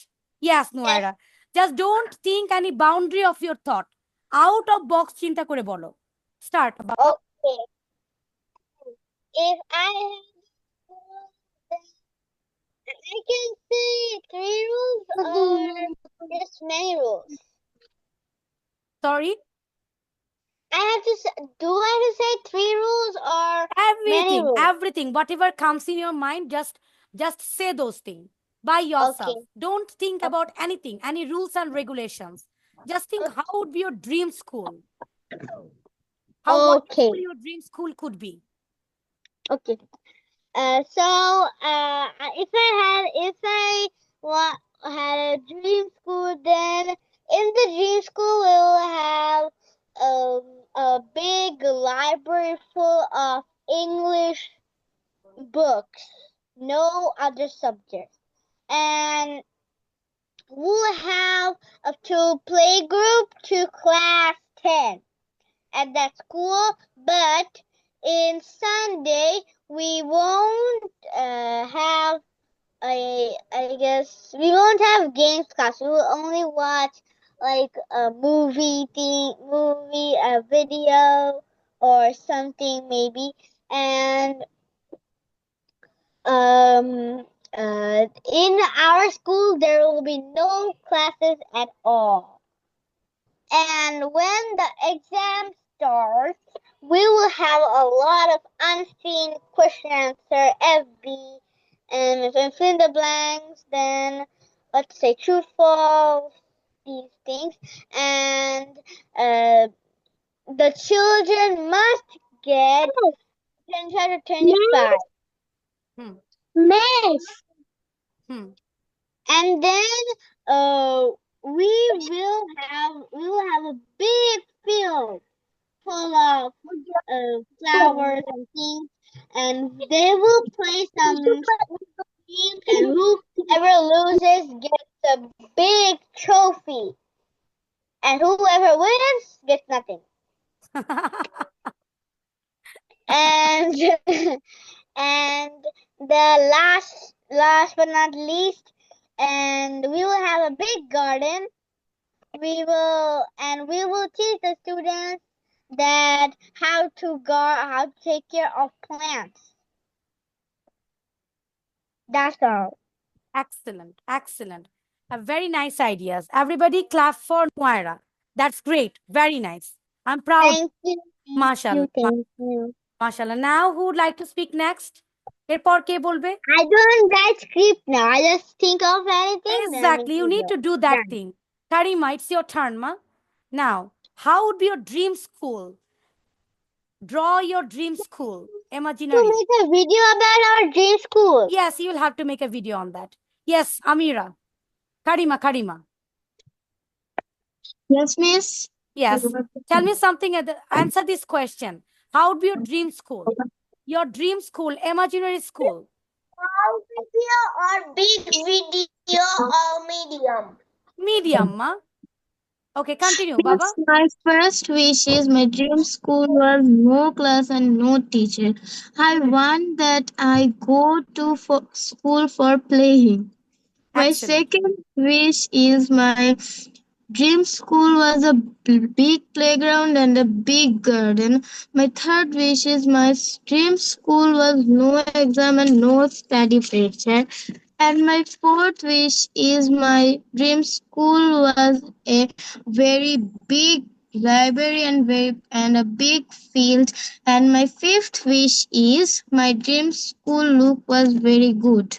Yes, Nuara. Just don't think any boundary of your thought. Out of box চিন্তা করে বলো। Start. Okay. If I have I can say 3 rules or just many rules. Sorry? I have to say, do I have to say 3 rules or many Everything, rules? everything, whatever comes in your mind, just say those things by yourself. Okay. Don't think about anything, any rules and regulations. Just think how would be your dream school? How Okay. wonderful your dream school could be. Okay. So if I had a dream school, then in the dream school we will have a big library full of English books, no other subjects, and we'll have up to playgroup to class 10 at that school, but in Sunday we won't have I guess we won't have games class. We will only watch like a a video or something maybe, and in our school there will be no classes at all. And when the exam starts, we will have a lot of unseen question answer, FB, and if I fill in the blanks, then let's say true, false, these things, and the children must get 10 to 25. Hmm. Miss. Hmm. And then we will have a big field full of flowers and things, and they will play some games, and whoever loses gets a big trophy, and whoever wins gets nothing. And and the last but not least, and we will have a big garden. We will teach the students that how to take care of plants. That's all. Excellent, excellent. Very nice ideas. Everybody clap for Moira. That's great. Very nice. I'm proud. Thank you. Mashallah. Thank you. Mashallah. Now who would like to speak next? এরপর কে বলবে? I don't write script now. I just think of anything. then I Exactly. You make need video. to do that Done. thing. Karima, it's your turn, ma. Now, how would be your dream school? Draw your dream school. To Imaginary. make a video about our dream school. Yes, you will have to make a video on that. Yes, Amira. Karima. Yes, miss. Yes. Tell me something. Answer this question. How would be your dream school? Your dream school, imaginary school. Small video or big video or medium? Medium, ma. Okay, continue, Baba. Yes, my first wish is my dream school was no class and no teacher. I want that I go to school for playing. My Excellent. second wish is my dream school was a big playground and a big garden. My third wish is my dream school was no exam and no study pressure. And my fourth wish is my dream school was a very big library and a big field. And my fifth wish is my dream school look was very good.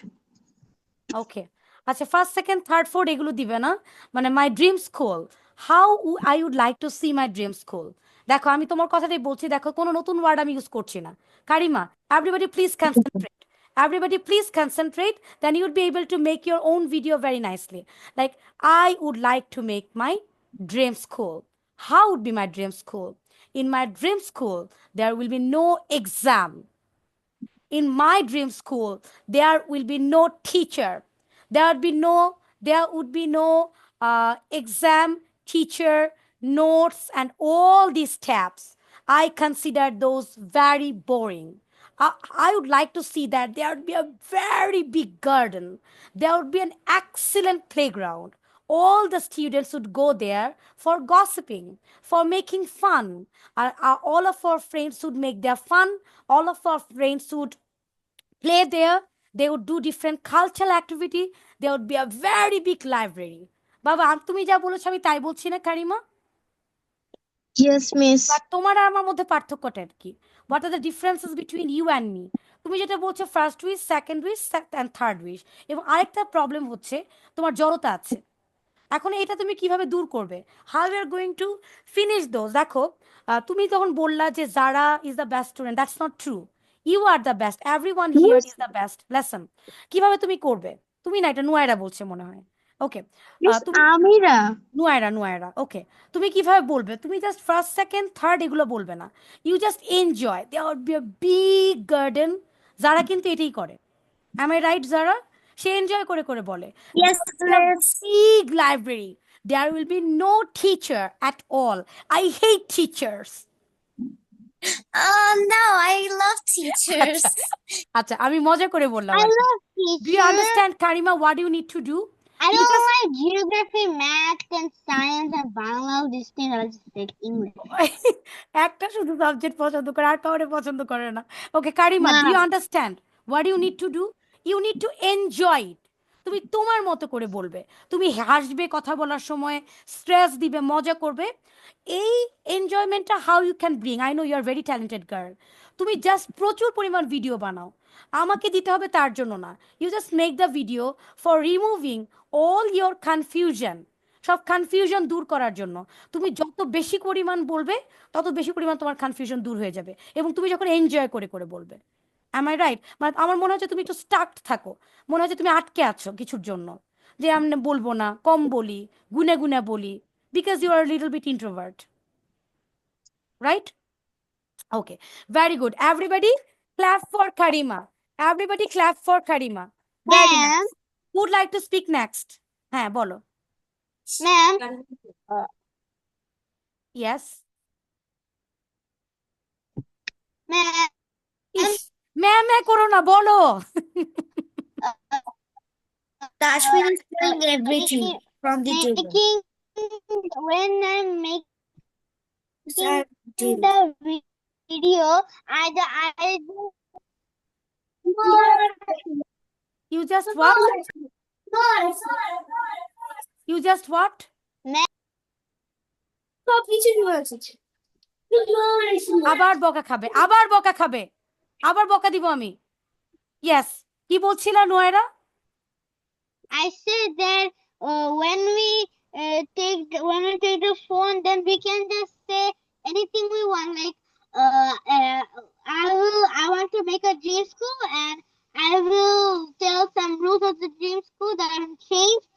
Okay. আচ্ছা ফার্স্ট সেকেন্ড থার্ড ফোর্থ এগুলো দিবে না, মানে my dream school, how I would like to see my dream school. দেখো আমি তোমার কথাটাই বলছি, দেখো কোনো নতুন ওয়ার্ড আমি ইউজ করছি না। Karima, everybody please concentrate. Everybody please concentrate, then you would be able to make your own video very nicely. Like, I would like to make my dream school. How would be my dream school? In my dream school, there will be no exam. In my dream school, there will be no teacher. There would be no exam, teacher, notes, and all these steps. I consider those very boring. I would like to see that there would be a very big garden. There would be an excellent playground. All the students would go there for gossiping, for making fun. All of our friends would make their fun. All of our friends would play there. They would do different cultural activity. There would be a very big library. বাবা তুমি যা বলেছো আমি তাই বলছি না কারিমা? Yes, miss. বাট তোমার আর আমার মধ্যে পার্থক্যটা কি? What are the differences between you and me? তুমি যেটা বলছো first wish, second wish and third wish, এবং আরেকটা প্রবলেম হচ্ছে তোমার জড়তা আছে। এখন এটা তুমি কিভাবে দূর করবে? How you are going to finish those? দেখো, তুমি তখন বললা যে যারা is the best student. That's not true. You are the best, everyone here is the best. Lesson কিভাবে তুমি করবে? তুমি না, এটা নুয়ায়রা বলছে মনে হয়। ওকে, Miss তুমি Amira. নুয়ায়রা ওকে, তুমি কিভাবে বলবে? তুমি জাস্ট ফার্স্ট সেকেন্ড থার্ড এগুলো বলবে না। You just enjoy. There would be a big garden. যারা কিন্তু এটাই করে। অ্যাম আই রাইট যারা? সে এনজয় করে করে বলে Yes, miss. big library. There will be no teacher at all. I hate teachers. No, I love teachers. আচ্ছা, আমি মজা করে বললাম I আর কি। love Do you teachers. understand, Karima, what do you need to do? I You don't just like geography, math, and science, and biology. These things I just like English. একটা শুধু সাবজেক্ট পছন্দ করে, আর কাউরে পছন্দ করে না। ওকে কারিমা, না। Do you understand what you need to do? You need to enjoy it. তুমি তোমার মতো করে বলবে, তুমি হাসবে কথা বলার সময়, স্ট্রেস দিবে, মজা করবে। এই এনজয়মেন্টটা how you can bring, I know you are very talented girl. তুমি জাস্ট প্রচুর পরিমাণ ভিডিও বানাও। আমাকে দিতে হবে তার জন্য না। You just make the video for removing all your confusion. সব কনফিউশন দূর করার জন্য তুমি যত বেশি পরিমাণ বলবে, তত বেশি পরিমাণ তোমার কনফিউশন দূর হয়ে যাবে, এবং তুমি যখন এনজয় করে করে বলবে। অ্যাম আই রাইট? মানে আমার মনে হচ্ছে তুমি একটু স্টাকড থাকো, মনে হচ্ছে তুমি আটকে আছো কিছুর জন্য, যে আমি বলবো না, কম বলি, গুনে গুনে বলি, because you are little bit introvert, right? Okay, very good. Everybody clap for Karima. Everybody clap for Karima. Very Ma'am, nice. Would like to speak next? হ্যাঁ বলো। ma'am, yes. ma'am. ইস, ম্যাম করো না, বলো। Tashwin is doing everything from the table. Making when I'm making Start table. the video, I You just what? You just what? আবার বকা খাবে, আবার বকা খাবে, আবার বকা দিব আমি। ইয়েস, কি বলছিলা নুয়ায়রা? I said that when we take the phone, then we can just say anything we want. Like I want to make a dream school, and I will tell some rules of the dream school that haven't changed,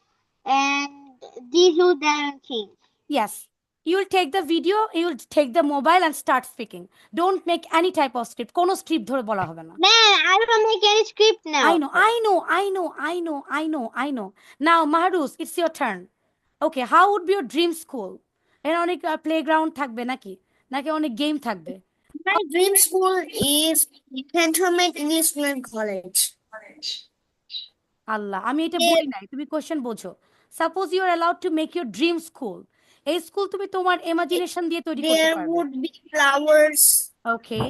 and these rules that haven't changed. Yes, you will take the video, you will take the mobile and start speaking. Don't make any type of script. কোনো script ধরে বলা হবে না। Man, I don't make any script now. I know. Now, Mahruz, it's your turn. Okay, how would be your dream school? এর অনেক প্লেগ্রাউন্ড থাকবে নাকি, নাকি অনেক গেম থাকবে? My dream school is Cantonment English Medium College. আল্লাহ, আমি এটা বলি নাই, তুমি কোশ্চেন বোঝো। Suppose you are allowed to make your dream school. এই স্কুল তুমি তোমার ইমাজিনেশন দিয়ে তৈরি করতে There পারবে। would be flowers ওকে,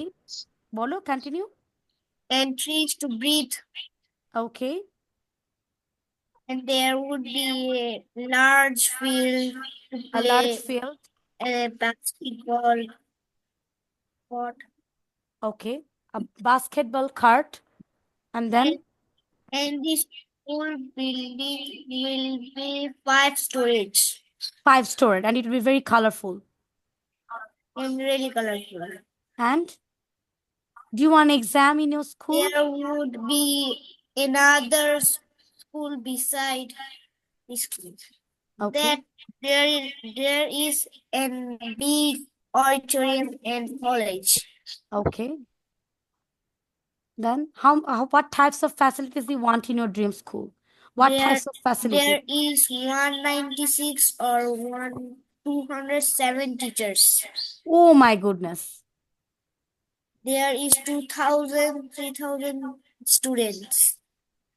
বলো, continue. and trees to breathe, okay, and there would be a large field to a large play field. basketball court. Okay, a basketball court, and then And this school building will be 5 stories 5-story, and it will be very colorful. and really colorful. And do you want an exam in your school? There would be another school beside this school. Okay. that there is a big auditorium and college. Okay. Then what types of facilities you want in your dream school? What There types of facilities? there is 196 or 207 teachers. Oh my goodness. There is 2,000, 3,000 students.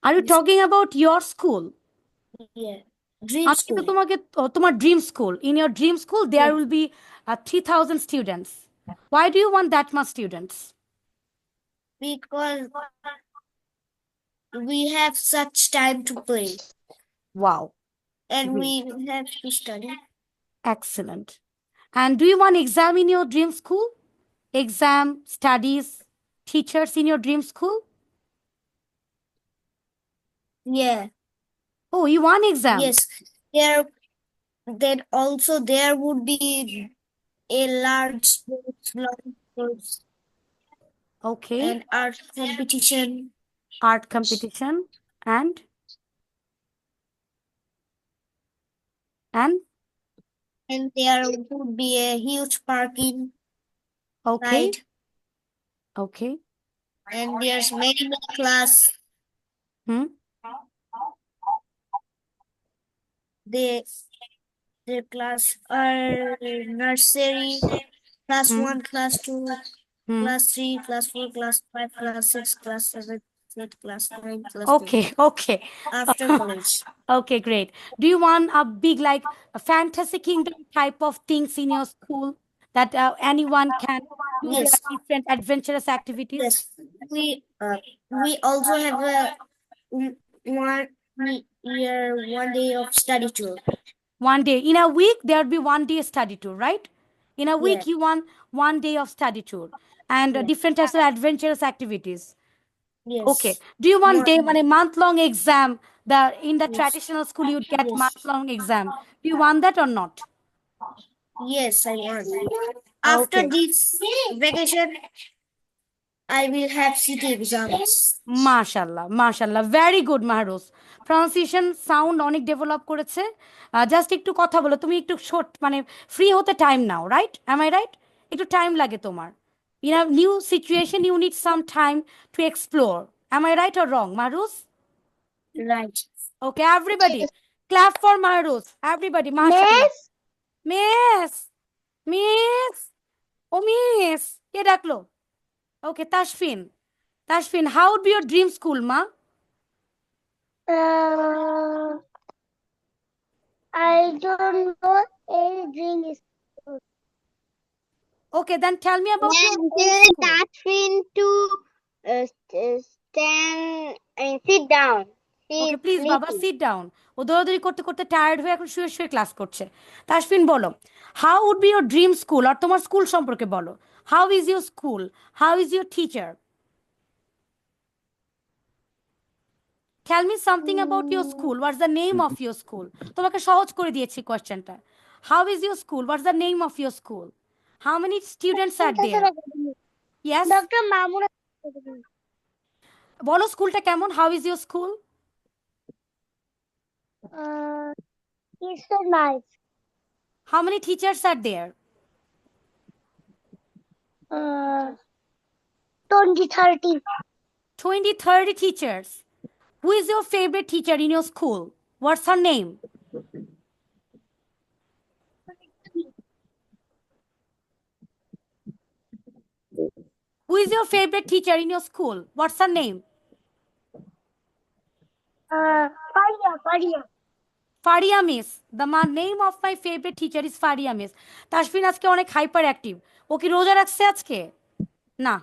Are you talking about your school? Yeah. Dream আমি কিন্তু school. তোমার dream school. In your dream school, there Yes. will be 3,000 students. Why do you want that much students? Because we have such time to play Wow. and Great. we have to study. Excellent. And do you want exam in your dream school? Exam, studies, teachers in your dream school? Yeah. Oh, you want exam? Yes. Then also there would be a large sports Okay. and art competition. Art competition and And there would be a huge parking okay. ride. Okay. And there's many class. Hmm. The class are nursery, class Hmm. 1, class 2, Hmm. class 3, class 4, class 5, class 6, class 7, class 9, class 10. Okay. Okay. After college. Okay, great. Do you want a big, like a fantasy kingdom type of things in your school that anyone can do Yes. their different adventurous activities? Yes. We also have a 1 day of study tour. One day in a week, there will be 1 day study tour, right? In a week, Yeah. you want 1 day of study tour and Yeah. different types of adventurous activities. Yes. Okay. Do you want day one a month-long exam? In the Yes. traditional school, you'd get Yes. month-long exam. Do you want that or not? Yes, I want. After Okay. this vacation, I will have city exams. মাশাল্লাহ মাশাল্লাহ very good Mahruz pronunciation sound অনেক ডেভেলপ করেছে জাস্ট একটু কথা বলো তুমি একটু শর্ট মানে ফ্রি হতে টাইম নাও রাইট অ্যাম আই রাইট একটু টাইম লাগে তোমার in a new situation you need some time to explore am I right or wrong Mahruz Right. Okay everybody clap for Mahruz everybody মাশাল্লাহ মিস মিস ও মিস কে ডাকলো okay Tashfin Tashfin, how would be your dream school, ma? I don't know any dream is. Okay, then tell me about your own school. Catherine to stand and sit down. Okay, please, Baba, sit down. ও দৌড়াদৌড়ি করতে করতে টায়ার্ড হয়ে এখন শুয়ে শুয়ে ক্লাস করছে তাশফিন বলো how would be your dream school আর তোমার স্কুল সম্পর্কে বলো how is your school how is your teacher tell me something about your school what's the name of your school তোমাকে সহজ করে দিয়েছি কোয়েশ্চেনটা how is your school what's the name of your school how many students are there yes Dr. Mamura. বলো স্কুলটা কেমন how is your school It's so nice. How many teachers are there? 20, 30. 20, 30 teachers. Who is your favorite teacher in your school? What's her name? Who is your favorite teacher in your school? What's her name? Faria. Faria Miss. The name of my favorite teacher is Faria Miss. Tashfin আজকে অনেক হাইপার অ্যাক্টিভ ও কি রোজা রাখছে আজকে না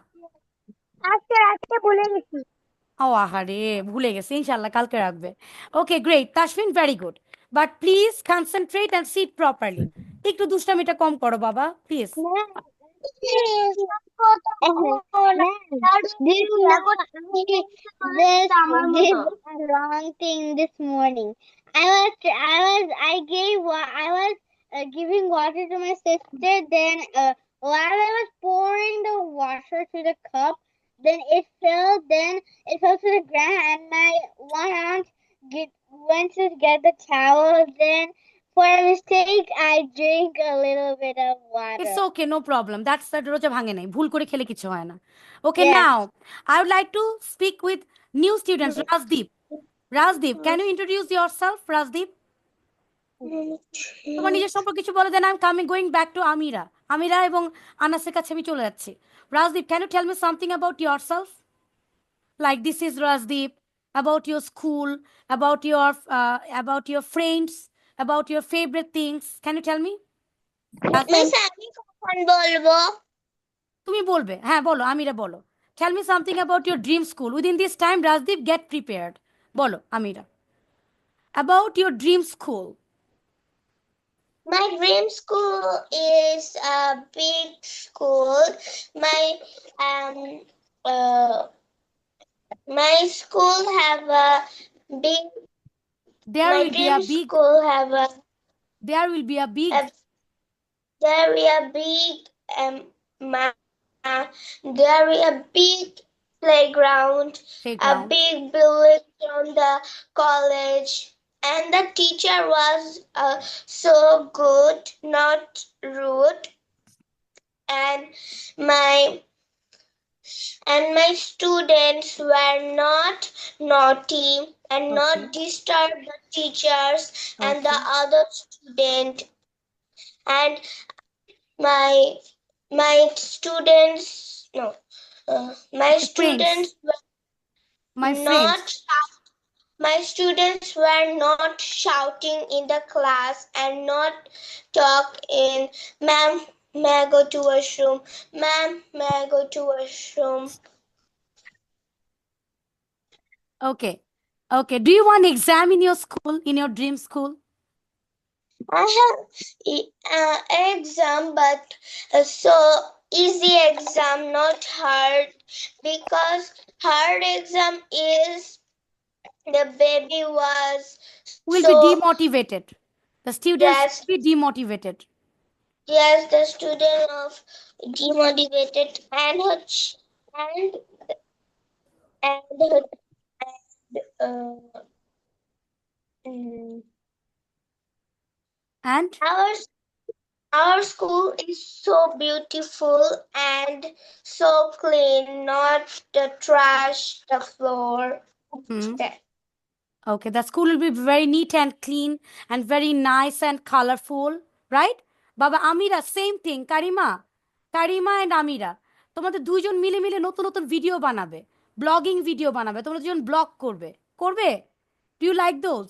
আজকে ভুলে গেছি ও আহারে ভুলে গেছে ইনশাআল্লাহ কালকে রাখবে okay great Tashfin very good but please concentrate and sit properly একটু দুষ্টামিটা কম করো বাবা please This wrong thing this morning. I was giving water to my sister. Then while I was pouring the water to the cup, then it fell. Then it fell to the ground, and my one aunt went to get the towel. Then For a mistake, I drink a little bit of It's water. okay, no problem. That's the রোজা ভাঙে নাই। ভুল করে খেলে কিছু হয় না। Okay, Yes. now I would like to speak with new students. Rajdeep. Rajdeep, can you introduce yourself, Rajdeep? তোমার নিজের সম্পর্কে কিছু বলো, then I am coming going back to Amira. Amira এবং আনাসের কাছে আমি চলে যাচ্ছি। Rajdeep, can you tell me something about yourself? Like this is Rajdeep, about your school, about your friends, about your favorite things. Can you tell me? Miss, আমি কখন বলবো? তুমি বলবে, হ্যাঁ বলো, আমিরা বলো। Tell me something about your dream school. Within this time, Rajdeep, get prepared. বলো, আমিরা। About your dream school. My dream school is a big school. My school have a big. There My will be a dream big, school have a there will be a big, there is a big there is a big playground, a playground. big building from the college, and the teacher was so good, not rude, and my students were not naughty and not disturb the teachers and the other student, and my students no my students were My friends. my students were not shouting in the class and not talk in ma'am, may I go to washroom? Ma'am, may I go to washroom? Okay. Okay. Do you want exam in your school, in your dream school? I have exam, but so easy exam, not hard, because hard exam is the baby was Will so be demotivated. The students Yes. will be demotivated. yes, the student of demotivated and and and And our school is so beautiful and so clean, not the trash, the floor. That- okay, the school will be very neat and clean and very nice and colorful, right? Baba Amira, same thing. Karima and Amira. তোমাদের দুইজন মিলে মিলে নতুন নতুন ভিডিও বানাবে, ব্লগিং ভিডিও বানাবে, তোমরা দুজন ব্লগ করবে? Do you like those?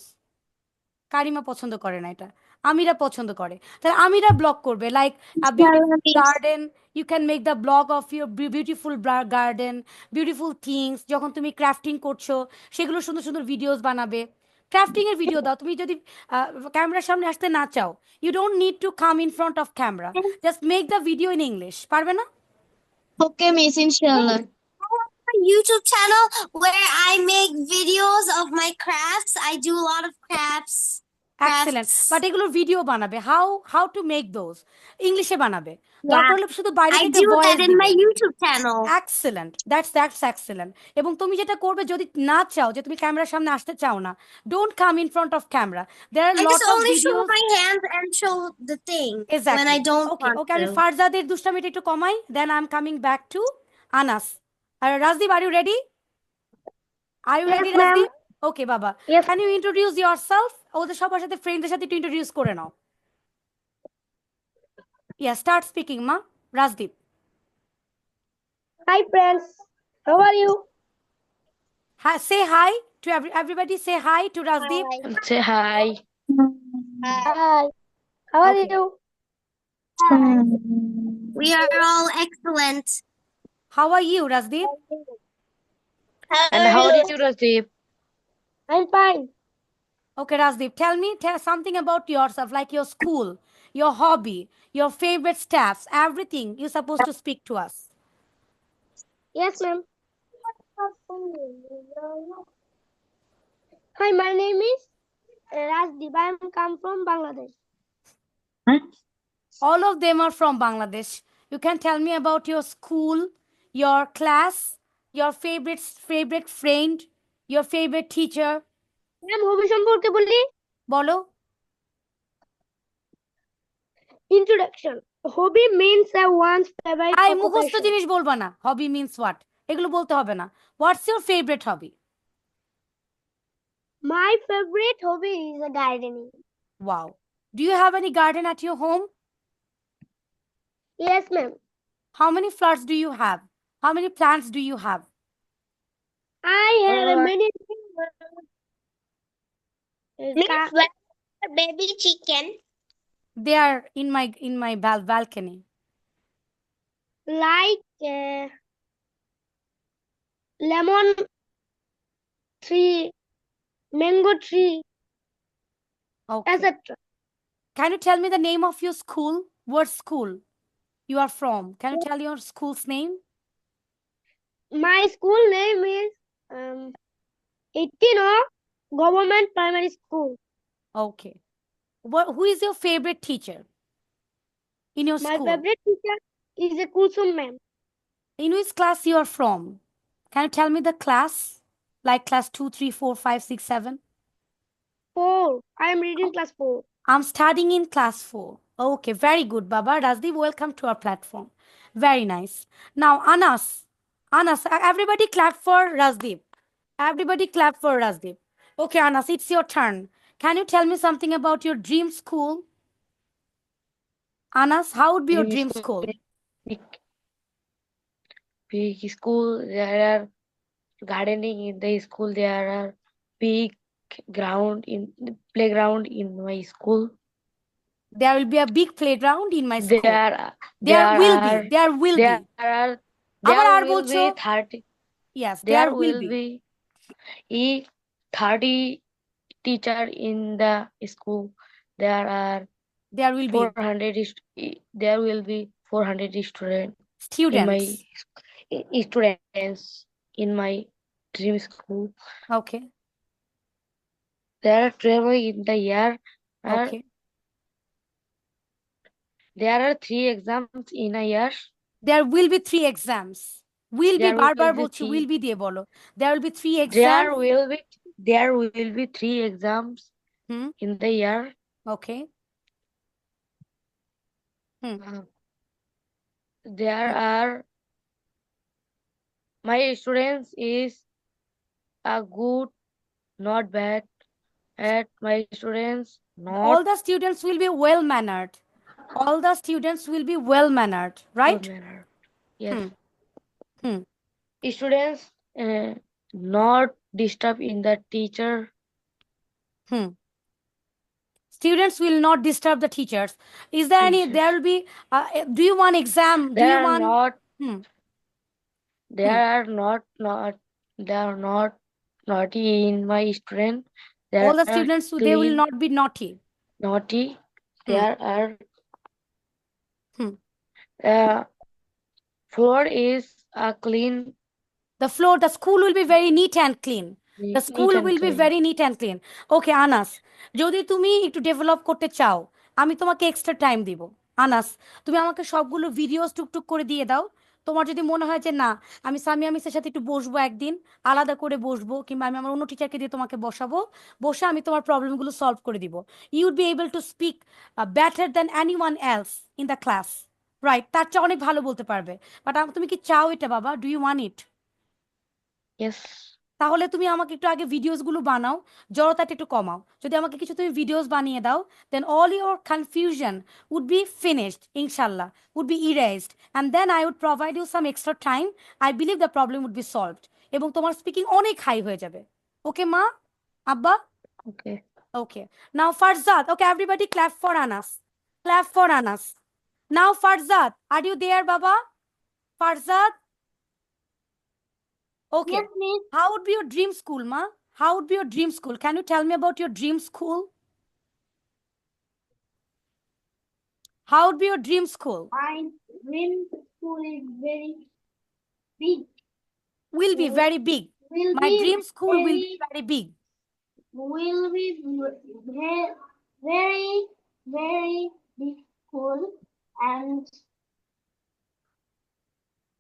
Karima পছন্দ করে না এটা, আমিরা পছন্দ করে। তাহলে আমিরা ব্লগ করবে, like garden, you can make the blog of your beautiful garden, beautiful things. যখন তুমি ক্রাফটিং করছো সেগুলো সুন্দর সুন্দর ভিডিওস বানাবে। ক্রাফটিং এর ভিডিও দাও। তুমি যদি ক্যামেরার সামনে আসতে না চাও, you don't need to come in front of camera, just make the video in English. পারবে না? Okay, Miss, inshallah. My YouTube channel where I make videos of my crafts. I do a lot of crafts. Excellent. But এগুলোর ভিডিও বানাবে, হাউ টু মেক দোজ, ইংলিশে বানাবে। Yeah. দরকার হলে শুধু বাইরে I থেকে do voice that in my দিবে। YouTube channel. Excellent, that's excellent. এবং তুমি যেটা করবে, যদি না চাও, যে তুমি ক্যামেরার সামনে আসতে চাও না, don't come in front of camera. There are I lot just of only show videos. my hands and show the thing when I exactly. don't okay want okay, আমি to. ফারজাদের দুষ্টামিটা একটু কমাই, then I am coming back to Anas. আর Rajdeep, are you ready? Are you ready Rajdeep? Okay বাবা, ক্যান ইউ ইন্ট্রোডিউস ইয়োরসেলফ? ওদের সবার সাথে, ফ্রেন্ডদের সাথে একটু ইন্ট্রোডিউস করে নাও। ইয়া, স্টার্ট স্পিকিং মা। Rajdeep. Hi friends, how are you? Say hi to everybody. Say hi to Rajdeep. Say hi. Hi, how are Okay. you? We are all excellent. How are you, Rajdeep? And how did you, Rajdeep? I'm fine. Okay, Rajdeep, tell something about yourself, like your school, your hobby, your favorite staffs, everything you're supposed to speak to us. Yes, ma'am. Hi, my name is Rajdeep. I come from Bangladesh. All of them are from Bangladesh. You can tell me about your school, your class, your favorite friend, your favorite teacher. Ma'am, hobby সম্পর্কে বলি? বলো। Introduction. Hobby means one's favorite I মুখস্থ occupation. জিনিস বলবা না। হবি মিন্স হোয়াট, এগুলো বলতে হবে না। What's your favourite hobby? My favorite hobby is gardening. Wow, do you have any garden at your home? Yes, ma'am. How many flowers do you have? How many plants do you have? I have many baby chicken. They are in my balcony. like lemon tree, mango tree, Okay. etc. Can you tell me the name of your school? What school you are from? Can you tell your school's name? My school name is 18 Government Primary School. Okay. Who is your favorite teacher in your My school? favorite teacher is a Kulsum ma'am. In which class you are from? Can you tell me the class? Like class 2, 3, 4, 5, 6, 7? 4. I am reading class 4. I'm studying in class 4. Okay, very good, Baba. Razdeep, welcome to our platform. Very nice. Now, Anas, everybody clap for Razdeep. Everybody clap for Razdeep. Okay, Anas, it's your turn. Can you tell me something about your dream school? Anas, how would be your dream school? Big school. There are gardening in the school. There are big playground in my school. There will be a big playground in my school. There will be. আবার আর will বলছো? be 30. Yes, There will be 30 teacher in the school. There will be 400 students in my dream school. Okay. There are 12 in the year. Okay. There are 3 exams in a year. There will be 3 exams. Will be There বারবার will be বলছো, three- will be দিয়ে বলো। There will be 3 There exams. will be 3 exams Hmm. in the year. Okay. There are my students is a good, not bad. At my students not All the students will be well mannered. All the students will be well mannered, right? good manner. Yes. Hmm. Students not disturb in the teacher. Students will not disturb the teachers. Is there any? Teachers. There will be. Do you want exam? Do They you are want? not. Hmm. They are not. They are not naughty in my student. There All the are students, they will clean, not be naughty. naughty. There are. Floor is clean. The floor, the school will be very neat and clean. The school neat and will be clean. very neat and clean. Okay, Anas, যদি তুমি একটু ডেভেলপ করতে চাও, আমি তোমাকে এক্সট্রা টাইম দিব। আনাস, তুমি আমাকে সবগুলো ভিডিওস টুকটুক করে দিয়ে দাও। তোমার যদি মনে হয় যে না, আমি সামিয়া মিসের সাথে একটু বসবো একদিন, আলাদা করে বসবো, কিংবা আমি আমার অন্য টিচারকে দিয়ে তোমাকে বসাবো, বসে আমি তোমার প্রবলেমগুলো সলভ করে দিব। You would be able to speak better than anyone else in the class, right? তার চেয়ে অনেক ভালো বলতে পারবে। বাট তুমি কি চাও এটা বাবা? Do you want it? Yes. তাহলে তুমি আমাকে একটু আগে ভিডিওসগুলো বানাও, জড়তাটা একটু কমাও। যদি আমাকে কিছু তুমি ভিডিওস বানিয়ে দাও, then all your confusion would be finished, ইনশাল্লাহ, would be erased, and then I would provide you some extra time. I believe the problem would be solved, এবং তোমার স্পিকিং অনেক হাই হয়ে যাবে। ওকে মা, আব্বা? Okay. Okay. Now Farzad. Okay, everybody clap for Anas. Clap for Anas. Now Farzad, are you there, Baba? Farzad? Okay. Yes, miss. How would be your dream school, ma? How would be your dream school? Can you tell me about your dream school? How would be your dream school? My dream school is very big. Will be very big. Will My be dream school will be very- very big. will be very, very big school, and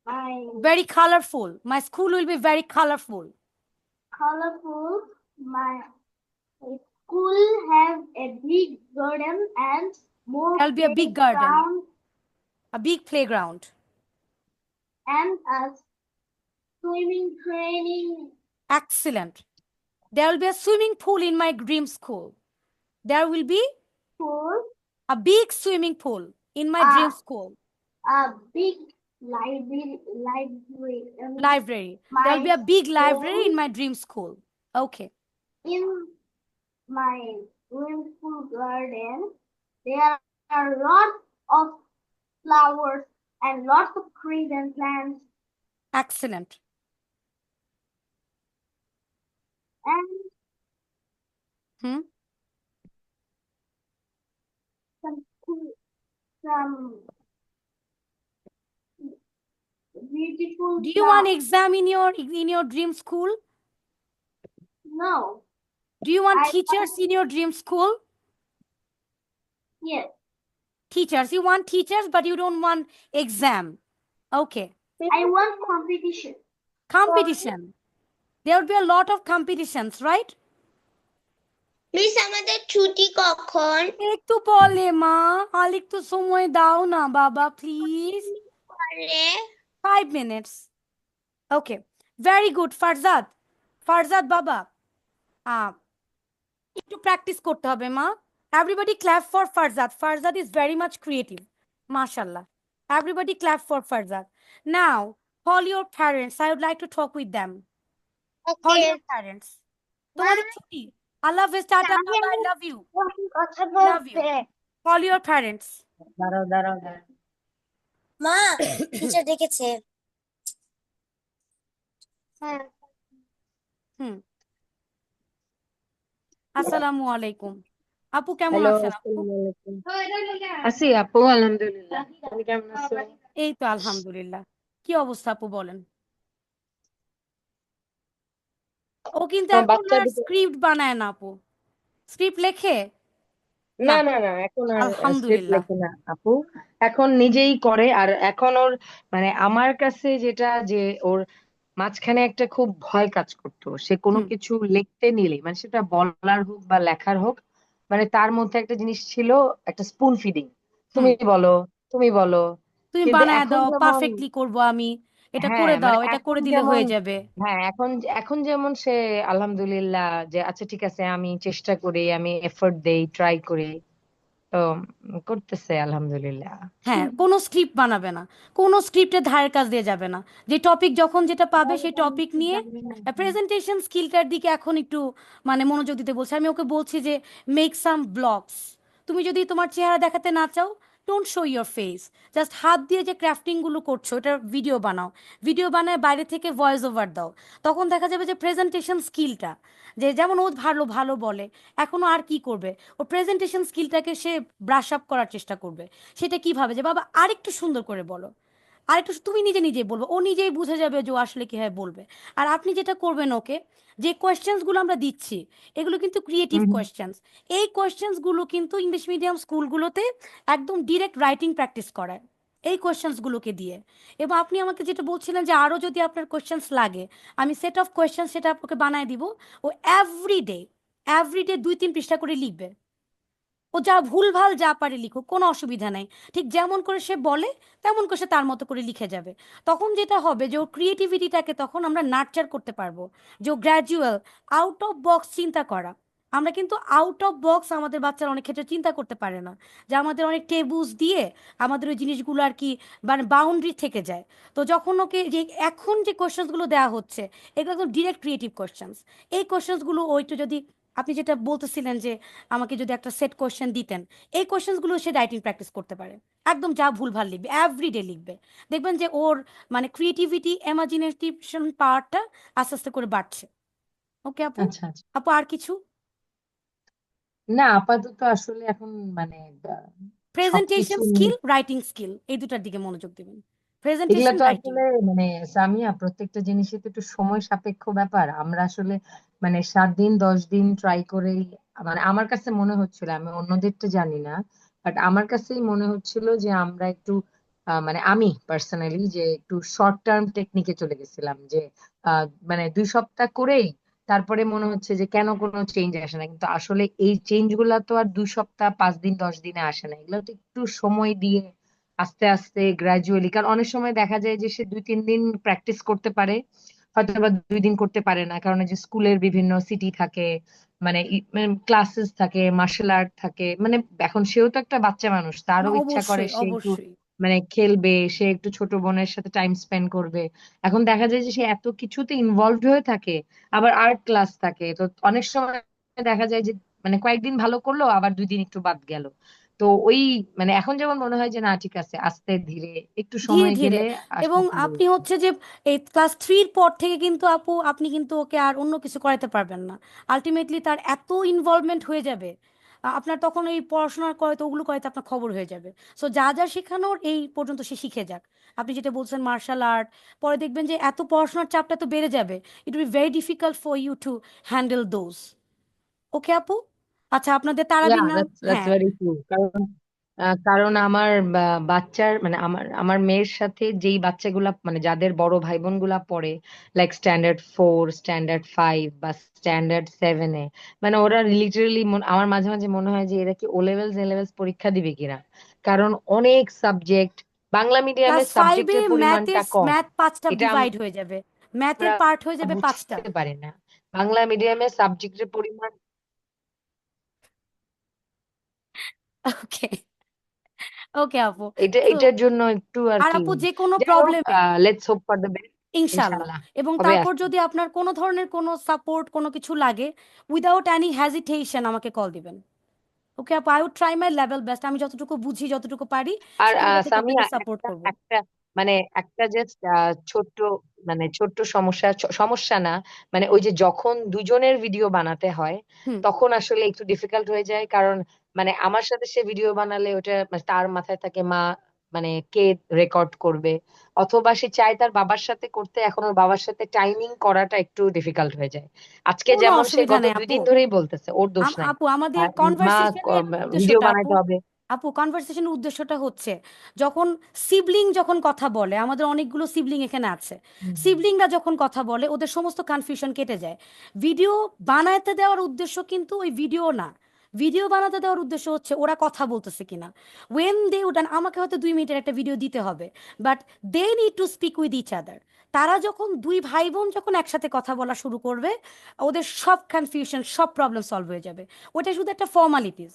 my Very colorful. My school will be very colorful. colorful. My school have a big garden and more There'll be a big garden, playground, a big playground. and a swimming training Excellent. There will be a swimming pool in my dream school. There will be pool, a big swimming pool in my a, dream school. a big library, Library. There'll be my a big library school, in my dream school. Okay. in my dream school garden, there are lots of flowers and lots of trees and plants, Excellent. and Hmm? some beautiful Do you want flowers. exam in your dream school? No, Do you want I teachers in your dream school? yes, Teachers. You want teachers, but you don't want exam. Okay. I want competition. Competition. There will be a lot of competitions, right? Please আমাদের ছুটি কখন? একটু বলে মা, আর একটু সময় দাও না বাবা, please. 5 minutes. Okay. Very good, Farzad. Farzad বাবা, একটু প্র্যাকটিস করতে হবে মা। Everybody clap for Farzad. Farzad is very much creative. Mashallah. Everybody clap for Farzad. Now, call your parents. I would like to talk with them. Call your parents. তোমাদের ছুটি। আল্লাহ হাফেজ, টাটা বাবা, I love you. কথা Love you. Call your parents. দাঁড়াও মা টিচার ডেকেছে। আসসালামু আলাইকুম। আপু কেমন হ্যালো, আছেন আপু? আসসালামু আলাইকুম। আছি আপু, আলহামদুলিল্লাহ। তুমি কেমন আছো? এই তো আলহামদুলিল্লাহ। কি অবস্থা আপু বলেন? ও কিন্তু তোমার এখন বাচ্চা আর দুটো? স্ক্রিপ্ট বানায় না আপু। স্ক্রিপ্ট লেখে না না। না না, এখন আর স্ক্রিপ্ট আলহামদুলিল্লাহ। লেখে না আপু, এখন নিজেই করে। আর এখন ওর মানে আমার কাছে যেটা যে ওর মাঝখানে একটা খুব ভয় কাজ করতো, সে কোনো হুম কিছু লিখতে নিলে মানে সেটা বলার হোক বা লেখার হোক, মানে তার মধ্যে একটা জিনিস ছিল, একটা স্পুন ফিডিং, হুম তুমি বলো। তুমি কিন্তু বানায় এখন দাও, যেমন, পারফেক্টলি করব আমি, এটা হ্যাঁ করে দাও, মানে এটা এখন করে দিলে যেমন, হয়ে যাবে। হ্যাঁ এখন এখন যেমন সে আলহামদুলিল্লাহ যে আচ্ছা ঠিক আছে আমি চেষ্টা করি, আমি এফোর্ট দেই, ট্রাই করি, তো করতেছে আলহামদুলিল্লাহ। হ্যাঁ, কোনো স্ক্রিপ্ট বানাবে না, কোনো স্ক্রিপ্টের ধারের কাছ দিয়ে যাবে না। যে টপিক যখন যেটা পাবে সেই টপিক নিয়ে প্রেজেন্টেশন স্কিলটার দিকে এখন একটু মানে মনোযোগ দিতে বলছে। আমি ওকে বলছি যে মেক সাম ব্লগস। তুমি যদি তোমার চেহারা দেখাতে না চাও, don't show your face, just হাত দিয়ে যে ক্রাফটিংগুলো করছো ওটার ভিডিও বানাও। ভিডিও বানায় বাইরে থেকে ভয়েস ওভার দাও। তখন দেখা যাবে যে প্রেজেন্টেশন স্কিলটা, যে যেমন ও ভালো ভালো বলে, এখনো আর কি করবে, ও প্রেজেন্টেশন স্কিলটাকে সে ব্রাশ আপ করার চেষ্টা করবে। সেটা কিভাবে, যে বাবা আরেকটু সুন্দর করে বলো, আরেকটু তুমি নিজে নিজেই বলবো, ও নিজেই বুঝে যাবে যে ও আসলে কিভাবে বলবে। আর আপনি যেটা করবেন ওকে, যে কোয়েশ্চেন্সগুলো আমরা দিচ্ছি এগুলো কিন্তু ক্রিয়েটিভ হুম, কোয়েশ্চেন্স। এই কোয়েশ্চেন্সগুলো কিন্তু ইংলিশ মিডিয়াম স্কুলগুলোতে একদম ডিরেক্ট রাইটিং প্র্যাকটিস করায় এই কোয়েশ্চেন্সগুলোকে দিয়ে। এবং আপনি আমাকে যেটা বলছিলেন যে আরও যদি আপনার কোয়েশ্চেন্স লাগে, আমি সেট অফ কোয়েশ্চেন্স সেটা আপনাকে বানায় দিব। ও এভরিডে এভরিডে 2-3 পৃষ্ঠা করে লিখবে। ও যা ভুলভাল যা পারে লিখুক, কোনো অসুবিধা নাই। ঠিক যেমন করে সে বলে তেমন করে সে তার মতো করে লিখে যাবে। তখন যেটা হবে যে ওর ক্রিয়েটিভিটিটাকে তখন আমরা নার্চার করতে পারবো। যে ও গ্র্যাজুয়াল আউট অফ বক্স চিন্তা করা। আমরা কিন্তু আউট অফ বক্স আমাদের বাচ্চারা অনেক ক্ষেত্রে চিন্তা করতে পারে না। যে আমাদের অনেক টেবুস দিয়ে আমাদের ওই জিনিসগুলো আর কি মানে বাউন্ডারি থেকে যায়। তো যখন ওকে যে এখন যে কোয়েশ্চেন্সগুলো দেওয়া হচ্ছে এগুলো একদম ডিরেক্ট ক্রিয়েটিভ কোয়েশ্চেন্স। এই কোয়েশ্চেন্সগুলো ওইটা যদি আপনি যেটা বলতেছিলেন যে আমাকে যদি একটা সেট কোয়েশ্চেন দিতেন, এই কোয়েশ্চেন্সগুলো সে রাইটিং প্র্যাকটিস করতে পারে। একদম যা ভুলভাল লিখবে এভরিডে লিখবে, দেখবেন যে ওর মানে ক্রিয়েটিভিটি ইমাজিনেশন পাওয়ারটা আস্তে আস্তে করে বাড়ছে। ওকে আপু? আচ্ছা আচ্ছা। আপু আর কিছু? না আপাতত আসলে এখন মানে প্রেজেন্টেশন সবকিছু স্কিল, রাইটিং স্কিল, এই দুটার দিকে মনোযোগ দেবেন। এগুলা প্রেজেন্টেশন, তো রাইটিং। আসলে মানে সামিয়া, প্রত্যেকটা জিনিসই তো একটু সময় সাপেক্ষ ব্যাপার। আমরা আসলে মানে 7 দিন 10 দিন ট্রাই করেই, মানে আমার কাছে মনে হচ্ছিল, আমি অন্যদেরটা জানি না, বাট আমার কাছেই মনে হচ্ছিল যে আমরা একটু মানে আমি পার্সোনালি যে একটু শর্ট টার্ম টেকনিকে চলে গেছিলাম, যে মানে 2 সপ্তাহ করেই তারপরে মনে হচ্ছে যে কেন কোনো চেঞ্জ আসে না, কিন্তু আসলে এই চেঞ্জ গুলা তো আর 2 সপ্তাহ 5 দিন 10 দিনে আসে না, এগুলো তো একটু সময় দিয়ে আস্তে আস্তে গ্রাজুয়ালি। কারণ অনেক সময় দেখা যায় যে সে 2-3 দিন প্র্যাকটিস করতে পারে, হয়তো বা 2 দিন করতে পারে না, কারণ এই যে স্কুলের বিভিন্ন সিটি থাকে, মানে ক্লাসেস থাকে, মার্শাল আর্ট থাকে, মানে এখন সেও তো একটা বাচ্চা মানুষ, না তারও ইচ্ছা করে অবশ্যই সে একটু অবশ্যই। মানে খেলবে, সে একটু ছোট বোনের সাথে টাইম স্পেন্ড করবে। এখন দেখা যায় যে সে এত কিছুতে ইনভলভড হয়ে থাকে, আবার আর্ট ক্লাস থাকে, তো অনেক সময় দেখা যায় যে মানে কয়েকদিন ভালো করলো, আবার 2 দিন একটু বাদ গেল। তো ওই মানে এখন যেমন মনে হয় যে না ঠিক আছে, আস্তে ধীরে একটু ধীরে সময় ধীরে। গেলে এবং আসলে ভালো আপনি হচ্ছে। হচ্ছে যে এই ক্লাস 3-র পর থেকে কিন্তু আপু আপনি কিন্তু ওকে আর অন্য কিছু করাতে পারবেন না। আলটিমেটলি তার এত ইনভলভমেন্ট হয়ে যাবে, আপনার তখন এই পড়াশোনার করাতে ওগুলো করাতে আপনার খবর হয়ে যাবে। সো যা যা শেখানোর এই পর্যন্ত সে শিখে যাক। আপনি যেটা বলছেন মার্শাল আর্ট, পরে দেখবেন যে এত পড়াশোনার চাপটা তো বেড়ে যাবে, it will be very difficult for you to handle those. Okay আপু? আচ্ছা আপনাদের ইয়া, তারাবির নাম, দ্যাটস হ্যাঁ। Very true. কারণ কারণ আমার বাচ্চার মানে আমার মেয়ের সাথে যেই বাচ্চাগুলা মানে যাদের বড় ভাই বোন গুলা পড়ে, লাইক স্ট্যান্ডার্ড 4, স্ট্যান্ডার্ড 5 বা স্ট্যান্ডার্ড 7-এ, মানে ওরা লিটারালি আমার মাঝে মাঝে মনে হয় যে এরা কি ও লেভেলস এ লেভেলস পরীক্ষা দিবে কিনা। কারণ অনেক সাবজেক্ট, বাংলা মিডিয়ামে ক্লাস 5-এ সাবজেক্টের পরিমাণটা কম, ম্যাথ 5টা এটা ডিভাইড হয়ে যাবে, ম্যাথের আমরা পার্ট হয়ে যাবে 5টা। বুঝতে পারি না। বাংলা মিডিয়ামে সাবজেক্টের পরিমাণ, ওকে। ওকে আপু। তো এটার জন্য একটু আর আর কি। আপু যে কোনো যাই হোক, প্রবলেমে, let's hope for the best. ইনশাল্লাহ। ইনশাল্লাহ এবং হবে তারপর আস্তে। যদি আপনার কোনো ধরনের কোনো সাপোর্ট কোনো কিছু লাগে, উইদাউট এনি হ্যাজিটেশন আমাকে কল দিবেন। ওকে আপু, I would try my level best, আমি যতটুকু বুঝি যতটুকু পারি আর সেই জায়গা থেকে সামিয়া, আপনাকে সাপোর্ট একটা করব। একটা মানে একটা জাস্ট ছোট্ট মানে ছোট্ট সমস্যা, সমস্যা না, মানে ওই যে যখন দুজনের ভিডিও বানাতে হয় হুম। তখন আসলে একটু ডিফিকাল্ট হয়ে যায়, কারণ মানে আমার সাথে সে ভিডিও বানালে ওটা মানে তার মাথায় থাকে মা মানে কে রেকর্ড করবে, অথবা সে চায় তার বাবার সাথে করতে, এখন ওর বাবার সাথে টাইমিং করাটা একটু ডিফিকাল্ট হয়ে যায়। আজকে কোনো যেমন সে অসুবিধা গত নেই দুই আপু। দিন ধরেই বলতেছে ওর দোষ নাই, আপু আমাদের মা কনভারসেশনের ভিডিও উদ্দেশ্যটা আপু, বানাইতে হবে। আপু কনভারসেশনের উদ্দেশ্যটা হচ্ছে যখন সিবলিং যখন কথা বলে, আমাদের অনেকগুলো সিবলিং এখানে আছে, হুম, হুম। সিবলিংরা যখন কথা বলে ওদের সমস্ত কনফিউশন কেটে যায়। ভিডিও বানাতে দেওয়ার উদ্দেশ্য কিন্তু ওই ভিডিও না, ভিডিও বানাতে দেওয়ার উদ্দেশ্য হচ্ছে ওরা কথা বলতেছে কিনা। ওয়েন দে উডান, আমাকে হয়তো 2 মিনিটের একটা ভিডিও দিতে হবে, but they need to speak with each other. তারা যখন দুই ভাই বোন যখন একসাথে কথা বলা শুরু করবে, ওদের সব কনফিউশন সব প্রবলেম সলভ হয়ে যাবে। ওটা শুধু একটা ফর্মালিটিস।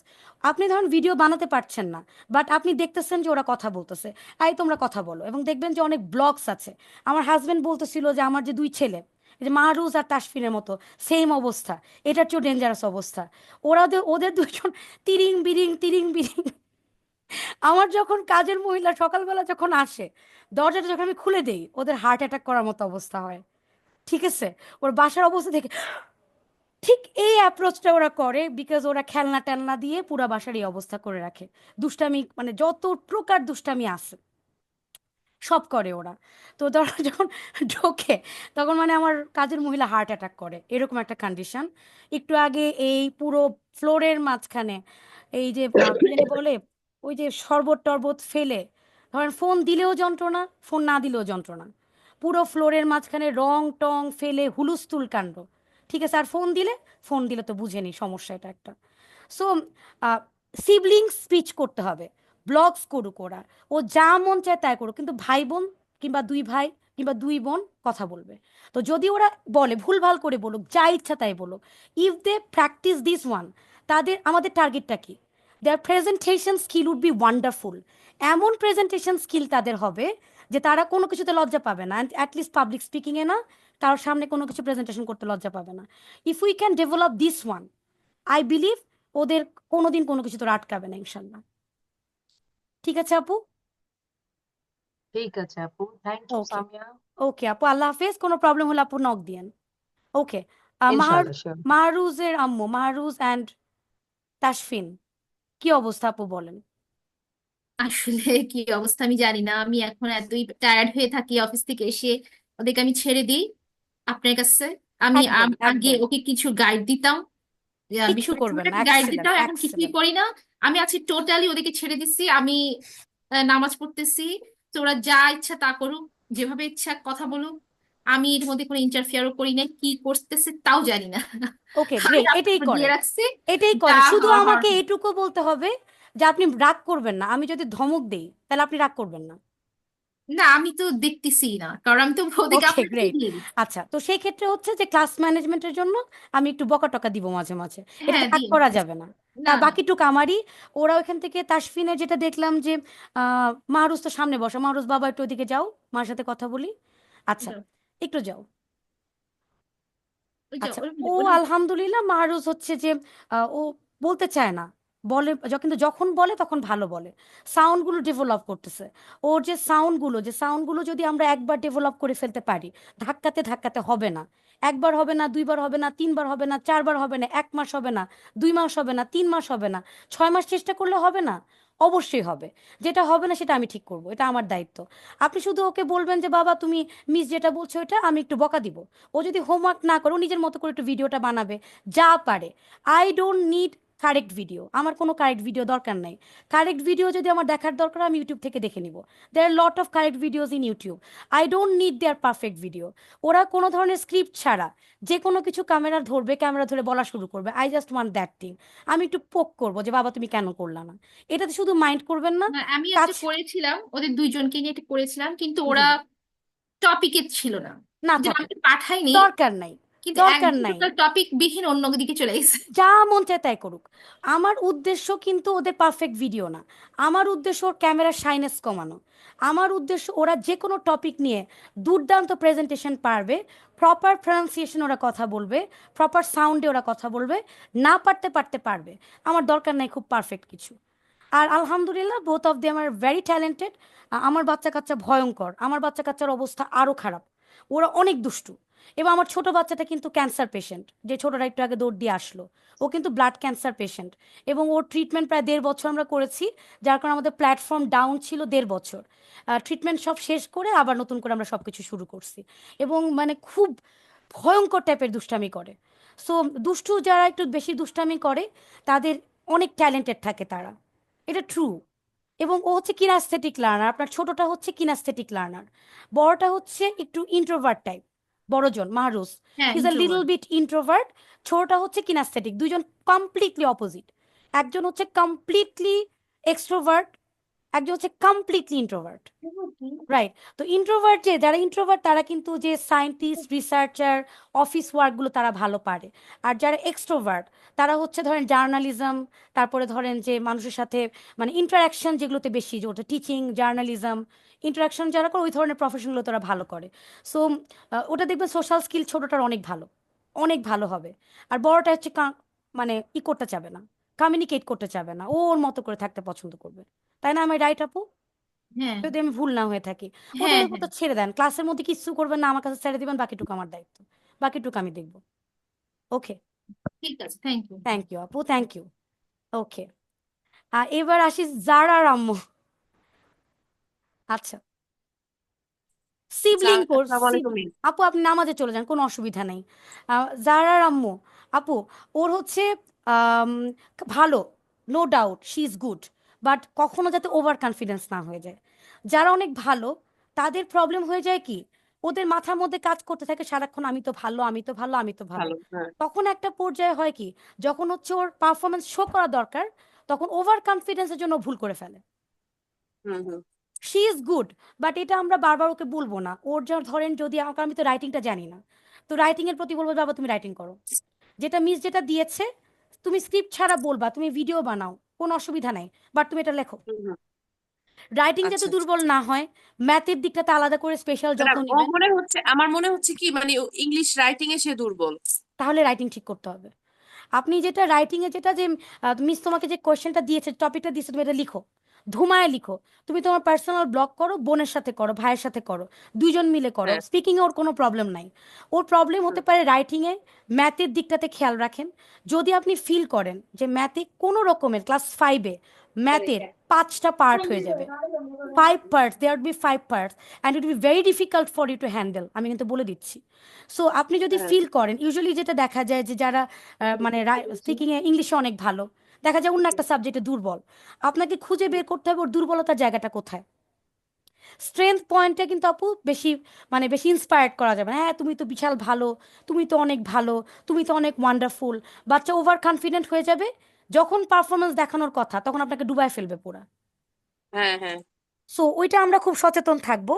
আপনি ধরুন ভিডিও বানাতে পারছেন না, বাট আপনি দেখতেছেন যে ওরা কথা বলতেছে, আই তোমরা কথা বলো। এবং দেখবেন যে অনেক ব্লগস আছে, আমার হাজবেন্ড বলতেছিল যে আমার যে 2 ছেলে, এই যে মাহরুজ আর তাসফিনের মতো সেম অবস্থা, এটার চেয়েও ডেঞ্জারাস অবস্থা। ওরা ওদের ওদের দুজন তিরিং বিরিং তিরিং বিরিং। আমার যখন কাজের মহিলা সকালবেলা যখন আসে, দরজাটা যখন আমি খুলে দেই, ওদের হার্ট অ্যাটাক করার মতো অবস্থা হয়। ঠিক আছে? ওর বাসার অবস্থা দেখে ঠিক এই অ্যাপ্রোচটা ওরা করে, বিকজ ওরা খেলনা টেলনা দিয়ে পুরা বাসার এই অবস্থা করে রাখে। দুষ্টামি মানে যত প্রকার দুষ্টামি আছে সব করে ওরা। তো ধরো যখন ঢোকে, তখন মানে আমার কাজের মহিলা হার্ট অ্যাটাক করে, এরকম একটা কন্ডিশন। একটু আগে এই পুরো ফ্লোরের মাঝখানে এই যে কি জানি বলে, ওই যে শরবত টরবত ফেলে, ধরেন ফোন দিলেও যন্ত্রণা, ফোন না দিলেও যন্ত্রণা, পুরো ফ্লোরের মাঝখানে রং টং ফেলে হুলুস্থুল কাণ্ড। ঠিক আছে, আর ফোন দিলে তো বুঝেনি সমস্যা এটা একটা। সো সিবলিং স্পিচ করতে হবে, ব্লগস করুক ওরা, ও যা মন চায় তাই করুক, কিন্তু ভাই বোন কিংবা 2 ভাই কিংবা 2 বোন কথা বলবে। তো যদি ওরা বলে ভুলভাল করে বলুক, যা ইচ্ছা তাই বলুক, if they practice this one, তাদের আমাদের টার্গেটটা কি, their presentation skill would be wonderful. এমন প্রেজেন্টেশন স্কিল তাদের হবে যে তারা কোনো কিছুতে লজ্জা পাবে না, অ্যাটলিস্ট পাবলিক স্পিকিংয়ে না, কারোর সামনে কোনো কিছু প্রেজেন্টেশন করতে লজ্জা পাবে না। If we can develop this one, I believe ওদের কোনোদিন কোনো কিছু তোরা আটকাবে না ইনশাল্লাহ। ঠিক আছে আপু? ঠিক আছে আপু, থ্যাংক ইউ ওকে। সামিয়া। ওকে আপু, আল্লাহ হাফেজ। কোনো প্রবলেম হলে আপু নক দিয়েন। ওকে। ইনশাল্লাহ, শিওর। মাহরুজের আম্মু, মাহরুজ অ্যান্ড তাসফিন, কি অবস্থা আপু বলেন? আসলে কি অবস্থা আমি জানি না, আমি এখন এতই টায়ার্ড হয়ে থাকি অফিস থেকে এসে, ওদেরকে আমি ছেড়ে দিই আপনার কাছে। আমি একদম আগে একদম। ওকে কিছু গাইড দিতাম, বিশেষ কিচ্ছু করে করবেন না, ছোটটাকে গাইড এক্সেলেন্ট দিতাম, এখন কিছুই এক্সেলেন্ট। করি না। আমি আছি টোটালি ওদেরকে ছেড়ে দিচ্ছি, আমি নামাজ পড়তেছি, তো ওরা যা ইচ্ছা তা করুক, যেভাবে ইচ্ছা কথা বলুক, আমি এর মধ্যে কোনো ইন্টারফিয়ারও করি না, কি করতেছে তাও জানি না। ওকে আমি গ্রেট, আপনার এটাই উপর করে, দিয়ে রাখছি, এটাই যা করে। শুধু হওয়ার আমাকে হবে। এটুকু বলতে হবে যে আপনি রাগ করবেন না, আমি যদি ধমক দেই তাহলে আপনি রাগ করবেন না। না, আমি তো দেখতেছি না, কারণ আমি তো ওদিকে ওকে আপনাকে গ্রেট। দিয়ে দিচ্ছি। আচ্ছা, তো সেই ক্ষেত্রে হচ্ছে যে ক্লাস ম্যানেজমেন্টের জন্য আমি একটু বকা টকা দিব মাঝে মাঝে, হ্যাঁ, এটাতে রাগ দিন। করা যাবে না। না, তার না, বাকিটুকু আমারই। ওরা ওইখান থেকে তাসফিনের যেটা দেখলাম যে মাহরুজ তো সামনে বসা, মাহরুজ বাবা একটু ওদিকে যাও, মার সাথে কথা বলি। আচ্ছা, যাও, একটু যাও। ওই যাও, আচ্ছা, ওর ও মধ্যে, ওর মধ্যে। আলহামদুলিল্লাহ মাহরুজ হচ্ছে যে ও বলতে চায় না, বলে কিন্তু যখন বলে তখন ভালো বলে, সাউন্ডগুলো ডেভেলপ করতেছে। ওর যে সাউন্ডগুলো যদি আমরা একবার ডেভেলপ করে ফেলতে পারি, ধাক্কাতে ধাক্কাতে হবে না। একবার হবে না, দুইবার হবে না, তিনবার হবে না, চারবার হবে না, 1 মাস হবে না, 2 মাস হবে না, 3 মাস হবে না, 6 মাস চেষ্টা করলে হবে না? অবশ্যই হবে। যেটা হবে না সেটা আমি ঠিক করব, এটা আমার দায়িত্ব। আপনি শুধু ওকে বলবেন যে বাবা তুমি মিস যেটা বলছো এটা আমি একটু বকা দিব। ও যদি হোমওয়ার্ক না করে ও নিজের মতো করে একটু ভিডিওটা বানাবে, যা পারে। I don't need correct video, আমার কোনো কারেক্ট ভিডিও দরকার নাই। কারেক্ট ভিডিও যদি আমার দেখার দরকার আমি ইউটিউব থেকে দেখে নিব। There are lot of correct videos in YouTube. I don't need their perfect video. ওরা কোনো ধরনের স্ক্রিপ্ট ছাড়া যে কোনো কিছু ক্যামেরা ধরবে, ক্যামেরা ধরে বলা শুরু করবে, I just want that thing. আমি একটু পোক করবো যে বাবা তুমি কেন করলা না। এটাতে শুধু মাইন্ড করবেন না। না, আমি কাজ। একটা করেছিলাম, ওদের দুইজনকে নিয়ে একটা করেছিলাম, কিন্তু জি, ওরা টপিকে ছিল না। না যে থাকুক, আমি পাঠাইনি, দরকার নাই, কিন্তু দরকার একদম নাই। টপিক বিহীন অন্য দিকে চলে গেছে। যা মন চায় তাই করুক। আমার উদ্দেশ্য কিন্তু ওদের পারফেক্ট ভিডিও না। আমার উদ্দেশ্য ওর ক্যামেরার শাইনেস কমানো। আমার উদ্দেশ্য ওরা যে কোনো টপিক নিয়ে দুর্দান্ত প্রেজেন্টেশন পারবে, প্রপার প্রনাউন্সিয়েশন ওরা কথা বলবে, প্রপার সাউন্ডে ওরা কথা বলবে, না পারতে পারতে পারবে। আমার দরকার নাই খুব পারফেক্ট কিছু। আর আলহামদুলিল্লাহ both of them are very talented. আমার বাচ্চা কাচ্চা ভয়ঙ্কর, আমার বাচ্চা কাচ্চার অবস্থা আরও খারাপ, ওরা অনেক দুষ্টু। এবং আমার ছোট বাচ্চাটা কিন্তু ক্যান্সার পেশেন্ট, যে ছোটরা একটু আগে দৌড় দিয়ে আসলো, ও কিন্তু ব্লাড ক্যান্সার পেশেন্ট। এবং ওর ট্রিটমেন্ট প্রায় 1.5 বছর আমরা করেছি, যার কারণে আমাদের প্ল্যাটফর্ম ডাউন ছিল 1.5 বছর। ট্রিটমেন্ট সব শেষ করে আবার নতুন করে আমরা সব কিছু শুরু করছি। এবং মানে খুব ভয়ঙ্কর টাইপের দুষ্টামি করে। সো দুষ্টু যারা একটু বেশি দুষ্টামি করে তাদের অনেক ট্যালেন্টেড থাকে তারা, এটা ট্রু। এবং ও হচ্ছে কিনাস্থেটিক লার্নার, আপনার ছোটটা হচ্ছে কিনাস্থেটিক লার্নার, বড়টা হচ্ছে একটু ইন্ট্রোভার্ট টাইপ। বড়জন মাহরুজ হ্যাঁ, is a little introvert. Bit introvert, ছোটটা হচ্ছে কিনাস্থেটিক। দুজন কমপ্লিটলি অপোজিট। একজন হচ্ছে কমপ্লিটলি এক্সট্রোভার্ট, একজন হচ্ছে কমপ্লিটলি ইন্ট্রোভার্ট। রাইট। তো ইন্ট্রোভার্ট, যারা ইন্ট্রোভার্ট তারা কিন্তু যে সায়েন্টিস্ট, রিসার্চার, অফিস ওয়ার্কগুলো তারা ভালো পারে। আর যারা এক্সট্রোভার্ট তারা হচ্ছে ধরেন জার্নালিজম, তারপরে ধরেন যে মানুষের সাথে মানে ইন্টারাকশন যেগুলোতে বেশি, যে ওটা টিচিং, জার্নালিজম, ইন্টারাকশন যারা করে ওই ধরনের প্রফেশনগুলো তারা ভালো করে। সো ওটা দেখবেন সোশ্যাল স্কিল ছোটটার অনেক ভালো, অনেক ভালো হবে। আর বড়টা হচ্ছে মানে করতে চাবে না, কমিউনিকেট করতে চাবে না, ও ওর মতো করে থাকতে পছন্দ করবে। তাই না? আমি রাইট আপু? হ্যাঁ, যদি আমি ভুল না হয়ে থাকি। ওদের হ্যাঁ, উপর হ্যাঁ, তো ছেড়ে দেন, ক্লাসের মধ্যে কিছু করবেন না, আমার কাছে ছেড়ে দিবেন, বাকিটুকু আমার দায়িত্ব, বাকিটুকু আমি দেখবো। ওকে, ঠিক আছে, থ্যাংক ইউ। থ্যাংক ইউ আপু, থ্যাংক ইউ। ওকে, এবার আসি জারার আম্মু। আচ্ছা, সিবলিং কোর্স। আসসালামু আলাইকুম মিস। আপু আপনি নামাজে চলে যান, কোনো অসুবিধা নেই। জারার আম্মু, আপু ওর হচ্ছে আম, ভালো, no doubt she is good, but কখনো যাতে ওভার কনফিডেন্স না হয়ে যায়। যারা অনেক ভালো তাদের প্রবলেম হয়ে যায় কি, ওদের মাথার মধ্যে কাজ করতে থাকে সারাক্ষণ আমি তো ভালো, আমি তো ভালো, আমি তো ভালো। ভালো, হ্যাঁ। তখন একটা পর্যায়ে হয় কি, যখন হচ্ছে ওর পারফরমেন্স শো করা দরকার, তখন ওভার কনফিডেন্সের জন্য ও ভুল করে ফেলে। হুম, হুম। শি ইজ গুড, বাট এটা আমরা বারবার ওকে বলবো না। ওর যা ধরেন যদি কারণ আমি তো রাইটিংটা জানি না, তো রাইটিং এর প্রতি বলবো বাবা তুমি রাইটিং করো, যেটা মিস যেটা দিয়েছে তুমি স্ক্রিপ্ট ছাড়া বলবা, তুমি ভিডিও বানাও, কোনো অসুবিধা নাই, বাট তুমি এটা লেখো। হুম, হুম। রাইটিং যাতে আচ্ছা, আচ্ছা। দুর্বল না হয়, ম্যাথের দিকটাতে আলাদা করে স্পেশাল না, যত্ন ও নেবেন। মনে হচ্ছে, আমার মনে হচ্ছে কি মানে ইংলিশ রাইটিং এ সে দুর্বল। তাহলে রাইটিং ঠিক করতে হবে। আপনি যেটা রাইটিং এ যেটা যে মিস তোমাকে যে কোয়েশ্চেনটা দিয়েছে, টপিকটা দিয়েছে, তুমি এটা লিখো, ধুমায় লিখো। তুমি তোমার পার্সোনাল ব্লগ করো, বোনের সাথে করো, ভাইয়ের সাথে করো, দুইজন মিলে করো। হ্যাঁ। স্পিকিং এ ওর কোনো প্রবলেম নাই, ওর প্রবলেম হতে হুম। পারে রাইটিং এ। ম্যাথের দিকটাতে খেয়াল রাখেন। যদি আপনি ফিল করেন যে ম্যাথে কোনো রকমের ক্লাস 5-এ ম্যাথের 5টা পার্ট হয়ে যাবে, 5 parts, there would be 5 parts and it will be very difficult for you to handle, আমি কিন্তু বলে দিচ্ছি। সো আপনি যদি হ্যাঁ। ফিল করেন, ইউজুয়ালি যেটা দেখা যায় যে যারা মানে স্পিকিং এ ইংলিশে অনেক ভালো, দেখা যায় অন্য একটা সাবজেক্টে দুর্বল, আপনাকে খুঁজে বের করতে হবে ওর দুর্বলতার জায়গাটা কোথায়। স্ট্রেংথ পয়েন্টে কিন্তু আপু বেশি বেশি ইন্সপায়ার্ড করা যাবে না, হ্যাঁ তুমি তো বিশাল ভালো, তুমি তো অনেক ভালো, তুমি তো অনেক ওয়ান্ডারফুল। বাচ্চা ওভার কনফিডেন্ট হয়ে যাবে, যখন পারফরমেন্স দেখানোর কথা তখন আপনাকে ডুবায় ফেলবে পুরা। হ্যাঁ হ্যাঁ সো ওইটা আমরা খুব সচেতন থাকবো।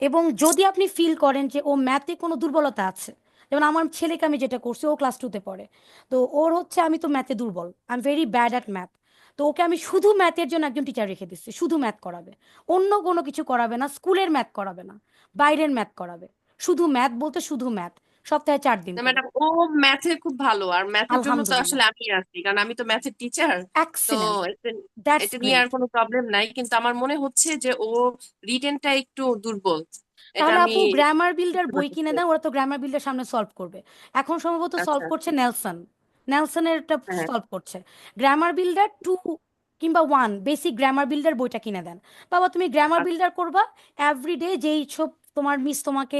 এবং যদি আপনি ফিল করেন যে ও ম্যাথে কোনো দুর্বলতা আছে, যেমন আমার ছেলেকে আমি যেটা করছি, ও ক্লাস 2-তে পড়ে, তো ওর হচ্ছে আমি তো ম্যাথে দুর্বল, I am very bad at math. তো ওকে আমি শুধু ম্যাথের জন্য একজন টিচার রেখে দিচ্ছি, শুধু ম্যাথ করাবে, অন্য কোনো কিছু করাবে না, স্কুলের ম্যাথ করাবে না, বাইরের ম্যাথ করাবে, শুধু ম্যাথ বলতে শুধু ম্যাথ, সপ্তাহে 4 দিন না করে। ম্যাডাম, ও ম্যাথে খুব ভালো, আর ম্যাথের জন্য তো আসলে আলহামদুলিল্লাহ, আমি আছি, কারণ আমি তো ম্যাথের টিচার। তো এক্সিলেন্ট, এটা দ্যাটস এটা নিয়ে আর গ্রেট। কোনো প্রবলেম নাই, কিন্তু আমার মনে হচ্ছে যে ও রিটেনটা একটু দুর্বল। এটা তাহলে আমি আপু গ্রামার বিল্ডার বুঝতে বই কিনে পারতেছি। দেন, ওরা তো গ্রামার বিল্ডার সামনে সলভ করবে। এখন সম্ভবত সলভ আচ্ছা। করছে নেলসন, নেলসনেরটা হ্যাঁ সলভ করছে। গ্রামার বিল্ডার 2 কিংবা 1 বেসিক গ্রামার বিল্ডার বইটা কিনে দেন। বাবা তুমি গ্রামার আচ্ছা বিল্ডার করবা, এভরিডে যেই সব তোমার মিস তোমাকে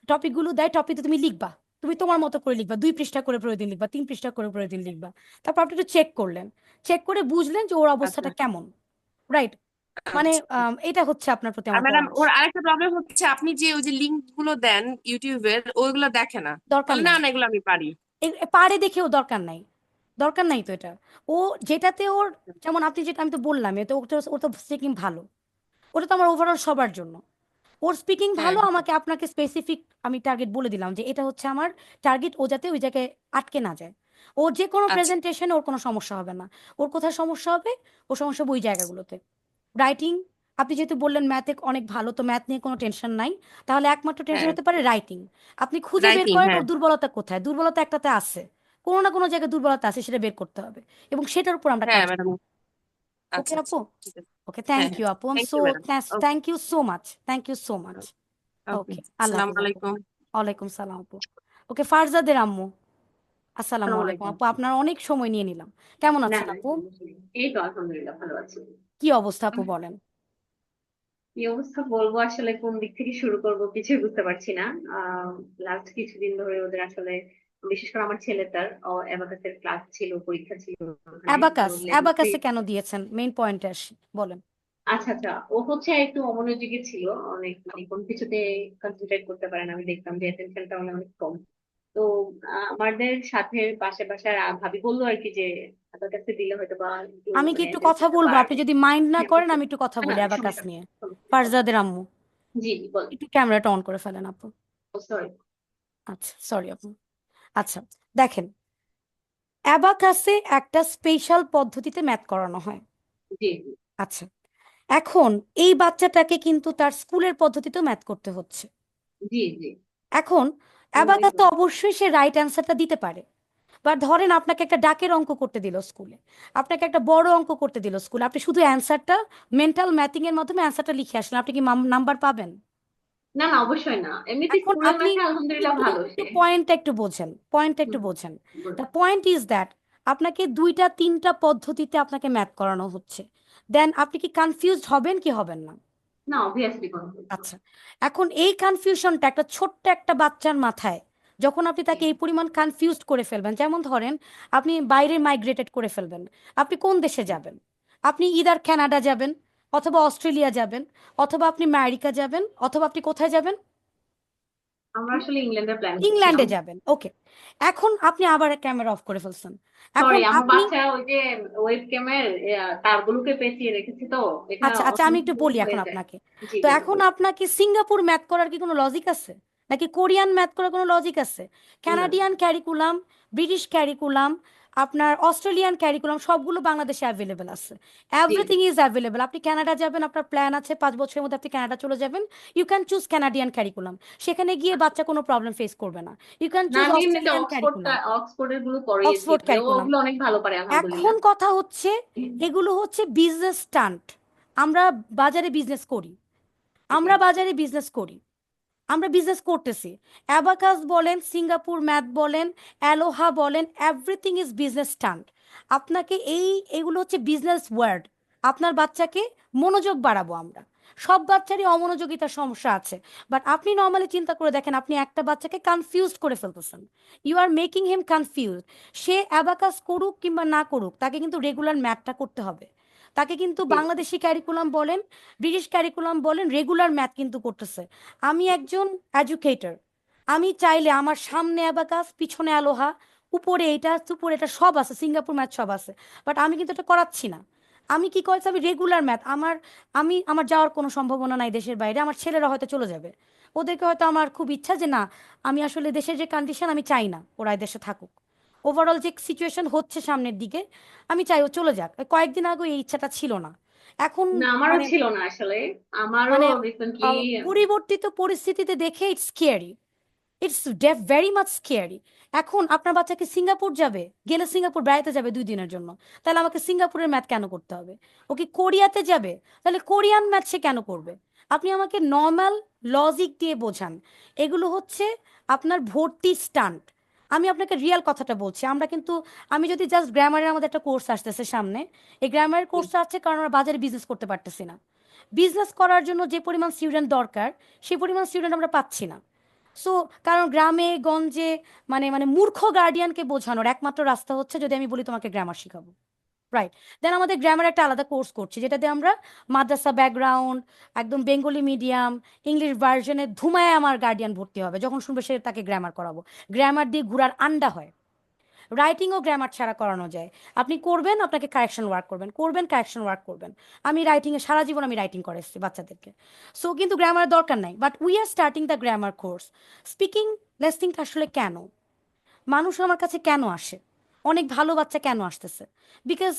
টপিকগুলো দেয়, টপিকে তুমি লিখবা, তুমি তোমার মতো করে লিখবা, 2 পৃষ্ঠা করে প্রতিদিন লিখবা, 3 পৃষ্ঠা করে প্রতিদিন লিখবা। তারপর আপনি একটু চেক করলেন, চেক করে বুঝলেন যে ওর আচ্ছা অবস্থাটা কেমন, রাইট? আচ্ছা। এটা হচ্ছে আপনার প্রতি আর আমার ম্যাডাম, পরামর্শ। ওর আরেকটা প্রবলেম হচ্ছে, আপনি যে ওই যে লিঙ্ক গুলো দেন ইউটিউবের, ওইগুলো দেখে না। দরকার বলে না নাই, না, এগুলো আমি পারি। পারে দেখেও দরকার নাই, দরকার নাই তো এটা। ও যেটাতে ওর, যেমন আপনি যেটা, আমি তো বললাম তো ওর তো স্পিকিং ভালো, ওটা তো আমার ওভারঅল সবার জন্য। ওর স্পিকিং হ্যাঁ ভালো, আমাকে আপনাকে স্পেসিফিক আমি টার্গেট বলে দিলাম যে এটা হচ্ছে আমার টার্গেট, ও যাতে ওই জায়গায় আটকে না যায়। ওর যে কোনো আচ্ছা প্রেজেন্টেশনে ওর কোনো সমস্যা হবে না। ওর কোথায় সমস্যা হবে? ওর সমস্যা হবে ওই জায়গাগুলোতে। রাইটিং, আপনি যেহেতু বললেন ম্যাথে অনেক ভালো, তো ম্যাথ নিয়ে কোনো টেনশন নাই, তাহলে একমাত্র টেনশন হ্যাঁ, হতে পারে রাইটিং। আপনি খুঁজে বের রাইটিং করেন হ্যাঁ। ওর দুর্বলতা কোথায়, দুর্বলতা একটাতে আছে, কোনো না কোনো জায়গায় দুর্বলতা আছে, সেটা বের করতে হবে এবং সেটার উপর আমরা হ্যাঁ কাজ ম্যাডাম। করব। ওকে আচ্ছা আচ্ছা, আপু? ঠিক আছে। ওকে, হ্যাঁ থ্যাংক হ্যাঁ, ইউ আপু, thank so you madam. Okay thank you so much, thank you so much. Okay, okay, আল্লাহ আসসালামু হাফিজ আপু। আলাইকুম। ওয়ালাইকুম সালাম আপু। ওকে, ফারজাদের আম্মু, আসসালামু আসসালামু আলাইকুম আলাইকুম। আপু, আপনার অনেক সময় নিয়ে নিলাম। কেমন না আছেন না, আপু? সমস্যা নেই। এই তো আলহামদুলিল্লাহ ভালো আছি। কি অবস্থা আপু বলেন? কি অবস্থা বলবো, আসলে কোন দিক থেকে শুরু করব কিছুই বুঝতে পারছি না। লাস্ট কিছুদিন ধরে ওদের আসলে, বিশেষ করে আমার ছেলেটার অ্যাবাকাসের ক্লাস ছিল, পরীক্ষা ছিল ওখানে, তো অ্যাবাকাস, লেভেল 3। অ্যাবাকাসে কেন দিয়েছেন, মেইন পয়েন্টে আসি, বলেন। আচ্ছা আচ্ছা, ও হচ্ছে একটু অমনোযোগী ছিল, অনেক মানে কোনো কিছুতে কনসেন্ট্রেট করতে পারে না, আমি দেখতাম যে অ্যাটেনশনটা অনেক কম। তো আমাদের সাথে পাশে পাশে ভাবি বললো আর কি যে তাদের কাছে দিলে হয়তো বা একটু আমি কি মানে একটু কথা অ্যাটেনশনটা বলবো, আপনি বাড়বে। যদি মাইন্ড না হ্যাঁ করেন বুঝতে আমি একটু কথা পারছি। না বলি না, অ্যাবাকাস সমস্যা নেই, নিয়ে। সমস্যা নেই, বলো। ফারজাদের আম্মু, জি বল। একটু ক্যামেরাটা অন করে ফেলেন আপু। সরি। আচ্ছা, সরি আপু। আচ্ছা, দেখেন, অ্যাবাকাসে একটা স্পেশাল পদ্ধতিতে ম্যাথ করানো হয়। জি জি আচ্ছা, এখন এই বাচ্চাটাকে কিন্তু তার স্কুলের পদ্ধতিতেও ম্যাথ করতে হচ্ছে। জি জি। এখন ওই তো। অ্যাবাকাসে অবশ্যই সে রাইট অ্যান্সারটা দিতে পারে। বা ধরেন আপনাকে একটা ডাকের অঙ্ক করতে দিল স্কুলে, আপনাকে একটা বড় অঙ্ক করতে দিল স্কুলে, আপনি শুধু অ্যান্সারটা মেন্টাল ম্যাথিং এর মাধ্যমে অ্যান্সারটা লিখে আসলেন, আপনি কি নাম্বার পাবেন? না না, অবশ্যই না, এমনিতে এখন স্কুলের আপনি ম্যাথে আলহামদুলিল্লাহ একটু ভালো একটু সে। পয়েন্টটা একটু বোঝেন, পয়েন্টটা একটু হুম, বোঝেন। বল। দ্য পয়েন্ট ইজ দ্যাট আপনাকে 2টা 3টা পদ্ধতিতে আপনাকে ম্যাথ করানো হচ্ছে, দেন আপনি কি কনফিউজড হবেন কি হবেন না? না, অবভিয়াসলি কোনো আচ্ছা, এখন এই কনফিউশনটা একটা ছোট্ট একটা বাচ্চার মাথায়, যখন আপনি তাকে এই পরিমাণ কনফিউজড করে ফেলবেন, যেমন ধরেন আপনি বাইরে মাইগ্রেটেড করে ফেলবেন, আপনি কোন দেশে যাবেন? আপনি ইদার কানাডা যাবেন, অথবা অস্ট্রেলিয়া যাবেন, অথবা আপনি আমেরিকা যাবেন, অথবা আপনি কোথায় যাবেন? আমরা আসলে ইংল্যান্ডের প্ল্যান করছিলাম। ইংল্যান্ডে যাবেন। ওকে, এখন আপনি আবার ক্যামেরা অফ করে ফেলছেন। সরি, এখন আমার আপনি, বাচ্চা ওই যে ওয়েবক্যামের তারগুলোকে পেঁচিয়ে রেখেছি, তো এটা আচ্ছা আচ্ছা, আমি একটু অটোমেটিক বলি এখন হয়ে যায়। আপনাকে। জি তো বলুন এখন বলুন। আপনাকে সিঙ্গাপুর ম্যাথ করার কি কোনো লজিক আছে, নাকি কোরিয়ান ম্যাথ করার কোনো লজিক আছে? না। কানাডিয়ান ক্যারিকুলাম, ব্রিটিশ ক্যারিকুলাম, আপনার অস্ট্রেলিয়ান ক্যারিকুলাম, সবগুলো বাংলাদেশে অ্যাভেলেবেল আছে, জি জি। Everything is available. আপনি কানাডা যাবেন, আপনার প্ল্যান আছে 5 বছরের মধ্যে আপনি কানাডা চলে যাবেন, you can choose Canadian curriculum, সেখানে গিয়ে বাচ্চা কোনো প্রবলেম ফেস করবে না। ইউ ক্যান না, চুজ আমি এমনিতে অস্ট্রেলিয়ান ক্যারিকুলাম, অক্সফোর্ডের গুলো করিয়েছি, অক্সফোর্ড ও ক্যারিকুলাম। ওগুলো অনেক ভালো পারে এখন আলহামদুলিল্লাহ। কথা হচ্ছে, এগুলো হচ্ছে বিজনেস স্টান্ট। আমরা বাজারে বিজনেস করি, জি আমরা বাজারে বিজনেস করি, আমরা বিজনেস করতেছি। অ্যাবাকাস বলেন, সিঙ্গাপুর ম্যাথ বলেন, অ্যালোহা বলেন, এভরিথিং ইজ বিজনেস স্টান্ট। আপনাকে এগুলো হচ্ছে বিজনেস ওয়ার্ড। আপনার বাচ্চাকে মনোযোগ বাড়াবো আমরা, সব বাচ্চারই অমনোযোগিতার সমস্যা আছে, বাট আপনি নর্মালি চিন্তা করে দেখেন, আপনি একটা বাচ্চাকে কনফিউজড করে ফেলতেছেন, you are making him confuse. সে অ্যাবাকাস করুক কিংবা না করুক, তাকে কিন্তু রেগুলার ম্যাথটা করতে হবে। তাকে কিন্তু জি বাংলাদেশি ক্যারিকুলাম বলেন, ব্রিটিশ ক্যারিকুলাম বলেন, রেগুলার ম্যাথ কিন্তু করতেছে। আমি একজন এডুকেটর, আমি চাইলে আমার সামনে অ্যাবাকাস, পিছনে আলোহা, উপরে এটা উপরে এটা সব আছে, সিঙ্গাপুর ম্যাথ সব আছে, বাট আমি কিন্তু এটা করাচ্ছি না। আমি কি করছি, আমি রেগুলার ম্যাথ আমার যাওয়ার কোনো সম্ভাবনা নাই দেশের বাইরে, আমার ছেলেরা হয়তো চলে যাবে, ওদেরকে হয়তো আমার খুব ইচ্ছা যে না, আমি আসলে দেশের যে কন্ডিশন, আমি চাই না ওরা এই দেশে থাকুক, ওভারঅল যে সিচুয়েশন হচ্ছে সামনের দিকে, আমি চাই ও চলে যাক। কয়েকদিন আগে এই ইচ্ছাটা ছিল না, এখন না, আমারও মানে ছিল না আসলে। আমারও মানে রিসেন্টলি পরিবর্তিত পরিস্থিতিতে দেখে it's scary, it's very much scary. এখন আপনার বাচ্চা কি সিঙ্গাপুর যাবে, গেলে সিঙ্গাপুর বেড়াতে যাবে 2 দিনের জন্য, তাহলে আমাকে সিঙ্গাপুরের ম্যাথ কেন করতে হবে? ও কি কোরিয়াতে যাবে, তাহলে কোরিয়ান ম্যাথ সে কেন করবে? আপনি আমাকে নর্মাল লজিক দিয়ে বোঝান। এগুলো হচ্ছে আপনার ভর্তি স্টান্ট। আমি আপনাকে রিয়েল কথাটা বলছি। আমরা কিন্তু, আমি যদি জাস্ট গ্রামারের, আমাদের একটা কোর্স আসতেছে সামনে, এই গ্রামারের কোর্সটা আছে কারণ আমরা বাজারে বিজনেস করতে পারতেছি না। বিজনেস করার জন্য যে পরিমাণ স্টুডেন্ট দরকার, সেই পরিমাণ স্টুডেন্ট আমরা পাচ্ছি না। সো কারণ গ্রামে গঞ্জে মানে মানে মূর্খ গার্ডিয়ানকে বোঝানোর একমাত্র রাস্তা হচ্ছে যদি আমি বলি তোমাকে গ্রামার শেখাবো, রাইট? দেন আমাদের গ্রামার একটা আলাদা কোর্স করছি, যেটাতে আমরা মাদ্রাসা ব্যাকগ্রাউন্ড, একদম বেঙ্গলি মিডিয়াম, ইংলিশ ভার্সনে ধুমায় আমার গার্ডিয়ান ভর্তি হবে যখন শুনবে সে তাকে গ্রামার করাবো। গ্রামার দিয়ে ঘুরার আন্ডা হয়, রাইটিংও গ্রামার ছাড়া করানো যায়। আপনি করবেন, আপনাকে কারেকশন ওয়ার্ক করবেন, করবেন কারেকশন ওয়ার্ক করবেন। আমি রাইটিংয়ে সারা জীবন আমি রাইটিং করে এসেছি বাচ্চাদেরকে। সো কিন্তু গ্রামারের দরকার নাই, but we are starting the grammar course. Speaking লিসনিংটা আসলে কেন মানুষ আমার কাছে কেন আসে, অনেক ভালো বাচ্চা কেন আসতেছে? বিকজ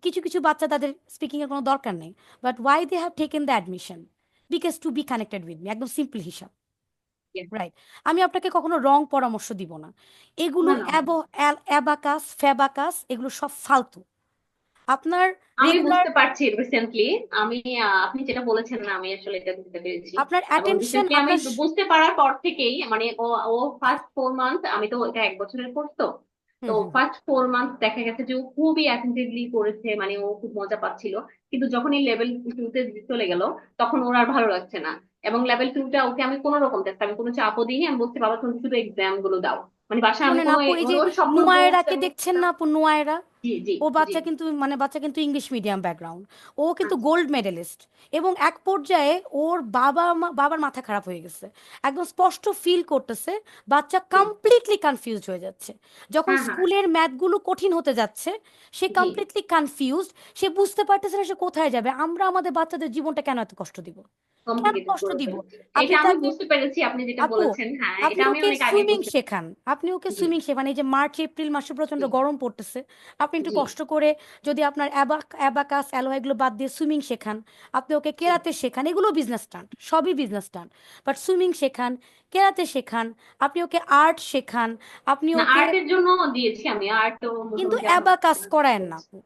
কিছু কিছু বাচ্চা তাদের স্পিকিংয়ের কোনো দরকার নেই, but why they have taken the admission? Because to be connected with me, একদম সিম্পল হিসাব, রাইট? আমি আপনাকে কখনো রং পরামর্শ দিব না। এগুলো না না, অ্যাবাকাস ফ্যাবাকাস এগুলো সব ফালতু। আপনার আমি রেগুলার, বুঝতে পারছি রিসেন্টলি। আমি আপনি যেটা বলেছেন না, আমি আসলে এটা বুঝতে পেরেছি। আপনার এবং অ্যাটেনশন, রিসেন্টলি আমি আপনার বুঝতে পারার পর থেকেই মানে ও ও ফার্স্ট 4 মান্থ, আমি তো এটা 1 বছরের কোর্স, তো তো হুম হুম ফার্স্ট 4 মান্থ দেখা গেছে যে ও খুবই অ্যাটেন্টিভলি করেছে, মানে ও খুব মজা পাচ্ছিল। কিন্তু যখন এই লেভেল 2 তে চলে গেল, তখন ওর আর ভালো লাগছে না। এবং লেভেল 2টা ওকে আমি কোনো রকম টেস্ট, আমি কোনো চাপও দিইনি। আমি বলছি বাবা তুমি শুধু এক্সাম গুলো দাও, মানে বাসায় আমি শোনেন কোনো আপু, এই যে ওর স্বপ্ন বুকস নুয়ায়রাকে এবং দেখছেন না আপু, নুয়ায়রা, জি জি ও জি বাচ্চা কিন্তু ইংলিশ মিডিয়াম ব্যাকগ্রাউন্ড, ও কিন্তু আচ্ছা গোল্ড মেডেলিস্ট। এবং এক পর্যায়ে ওর বাবার মাথা খারাপ হয়ে গেছে, একদম স্পষ্ট ফিল করতেছে বাচ্চা জি কমপ্লিটলি কনফিউজড হয়ে যাচ্ছে। যখন হ্যাঁ হ্যাঁ স্কুলের ম্যাথগুলো কঠিন হতে যাচ্ছে, সে জি কমপ্লিটলি কনফিউজড, সে বুঝতে পারতেছে না সে কোথায় যাবে। আমরা আমাদের বাচ্চাদের জীবনটা কেন এত কষ্ট দিব, কেন কমপ্লিকেটেড কষ্ট করে দিব? ফেলছে। আপনি এটা আমি তাকে, বুঝতে পেরেছি আপনি যেটা আপু বলেছেন, হ্যাঁ আপনি এটা আমি ওকে অনেক আগে সুইমিং বুঝতে পেরেছি। শেখান, আপনি ওকে জি সুইমিং শেখান। এই যে মার্চ এপ্রিল মাসে প্রচন্ড জি গরম পড়তেছে, আপনি একটু জি কষ্ট করে যদি আপনার অ্যাবাকাস অ্যালোহা এগুলো বাদ দিয়ে সুইমিং শেখান, আপনি ওকে জি। কেরাতে শেখান, এগুলো বিজনেস স্টান্ট, সবই বিজনেস স্টান্ট। বাট সুইমিং শেখান, কেরাতে শেখান, আপনি ওকে আর্ট শেখান, আপনি না, ওকে, আর্টের জন্য দিয়েছি আমি, আর্ট তো কিন্তু মোটামুটি এখন অ্যাবাকাস করায়েন না করছি। আপু,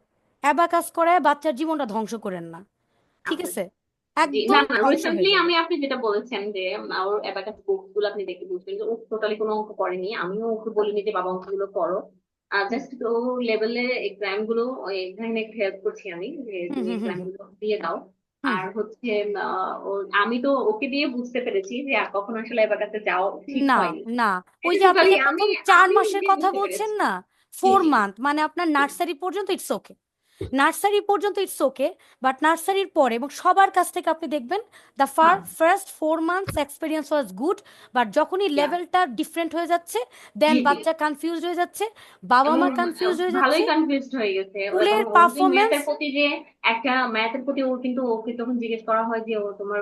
অ্যাবাকাস করায় বাচ্চার জীবনটা ধ্বংস করেন না, ঠিক আচ্ছা আছে? জি, না একদম না, ধ্বংস রিসেন্টলি হয়ে যাবে। আমি আপনি যেটা বলেছেন যে ওর অ্যাবাকাস বুকস গুলো আপনি দেখে বুঝবেন যে ও টোটালি কোনো অঙ্ক করেনি। আমিও ওকে বলিনি যে বাবা অঙ্কগুলো করো, হুম জাস্ট ও লেভেলে এক্সাম গুলো, এখানে একটু হেল্প করছি আমি যে হুম তুমি হুম হুম এক্সাম হুম গুলো দিয়ে দাও। হুম আর হচ্ছে আমি তো ওকে দিয়ে বুঝতে পেরেছি যে আর কখনো আসলে অ্যাবাকাসে যাওয়া ঠিক না হয়নি। না, ওই এটা যে আপনি টোটালি যে আমি প্রথম 4 মাসের নিজে কথা বুঝতে বলছেন পেরেছি। না, জি 4 মান্থ মানে আপনার জি নার্সারি পর্যন্ত ইটস ওকে, নার্সারি পর্যন্ত ইটস ওকে। বাট নার্সারির পরে এবং সবার কাছ থেকে আপনি দেখবেন দ্য হ্যাঁ first 4 months experience was good, but যখনই ইয়া লেভেলটা ডিফারেন্ট হয়ে যাচ্ছে, দেন জি জি। বাচ্চা কনফিউজ হয়ে যাচ্ছে, বাবা এবং মা কনফিউজ হয়ে যাচ্ছে, ভালোই কনফিউজড হয়ে গেছে এবং স্কুলের ওর যে পারফরমেন্স। ম্যাথের প্রতি যে একটা ম্যাথের প্রতি ওর কিন্তু, ওকে তখন জিজ্ঞেস করা হয় যে ও তোমার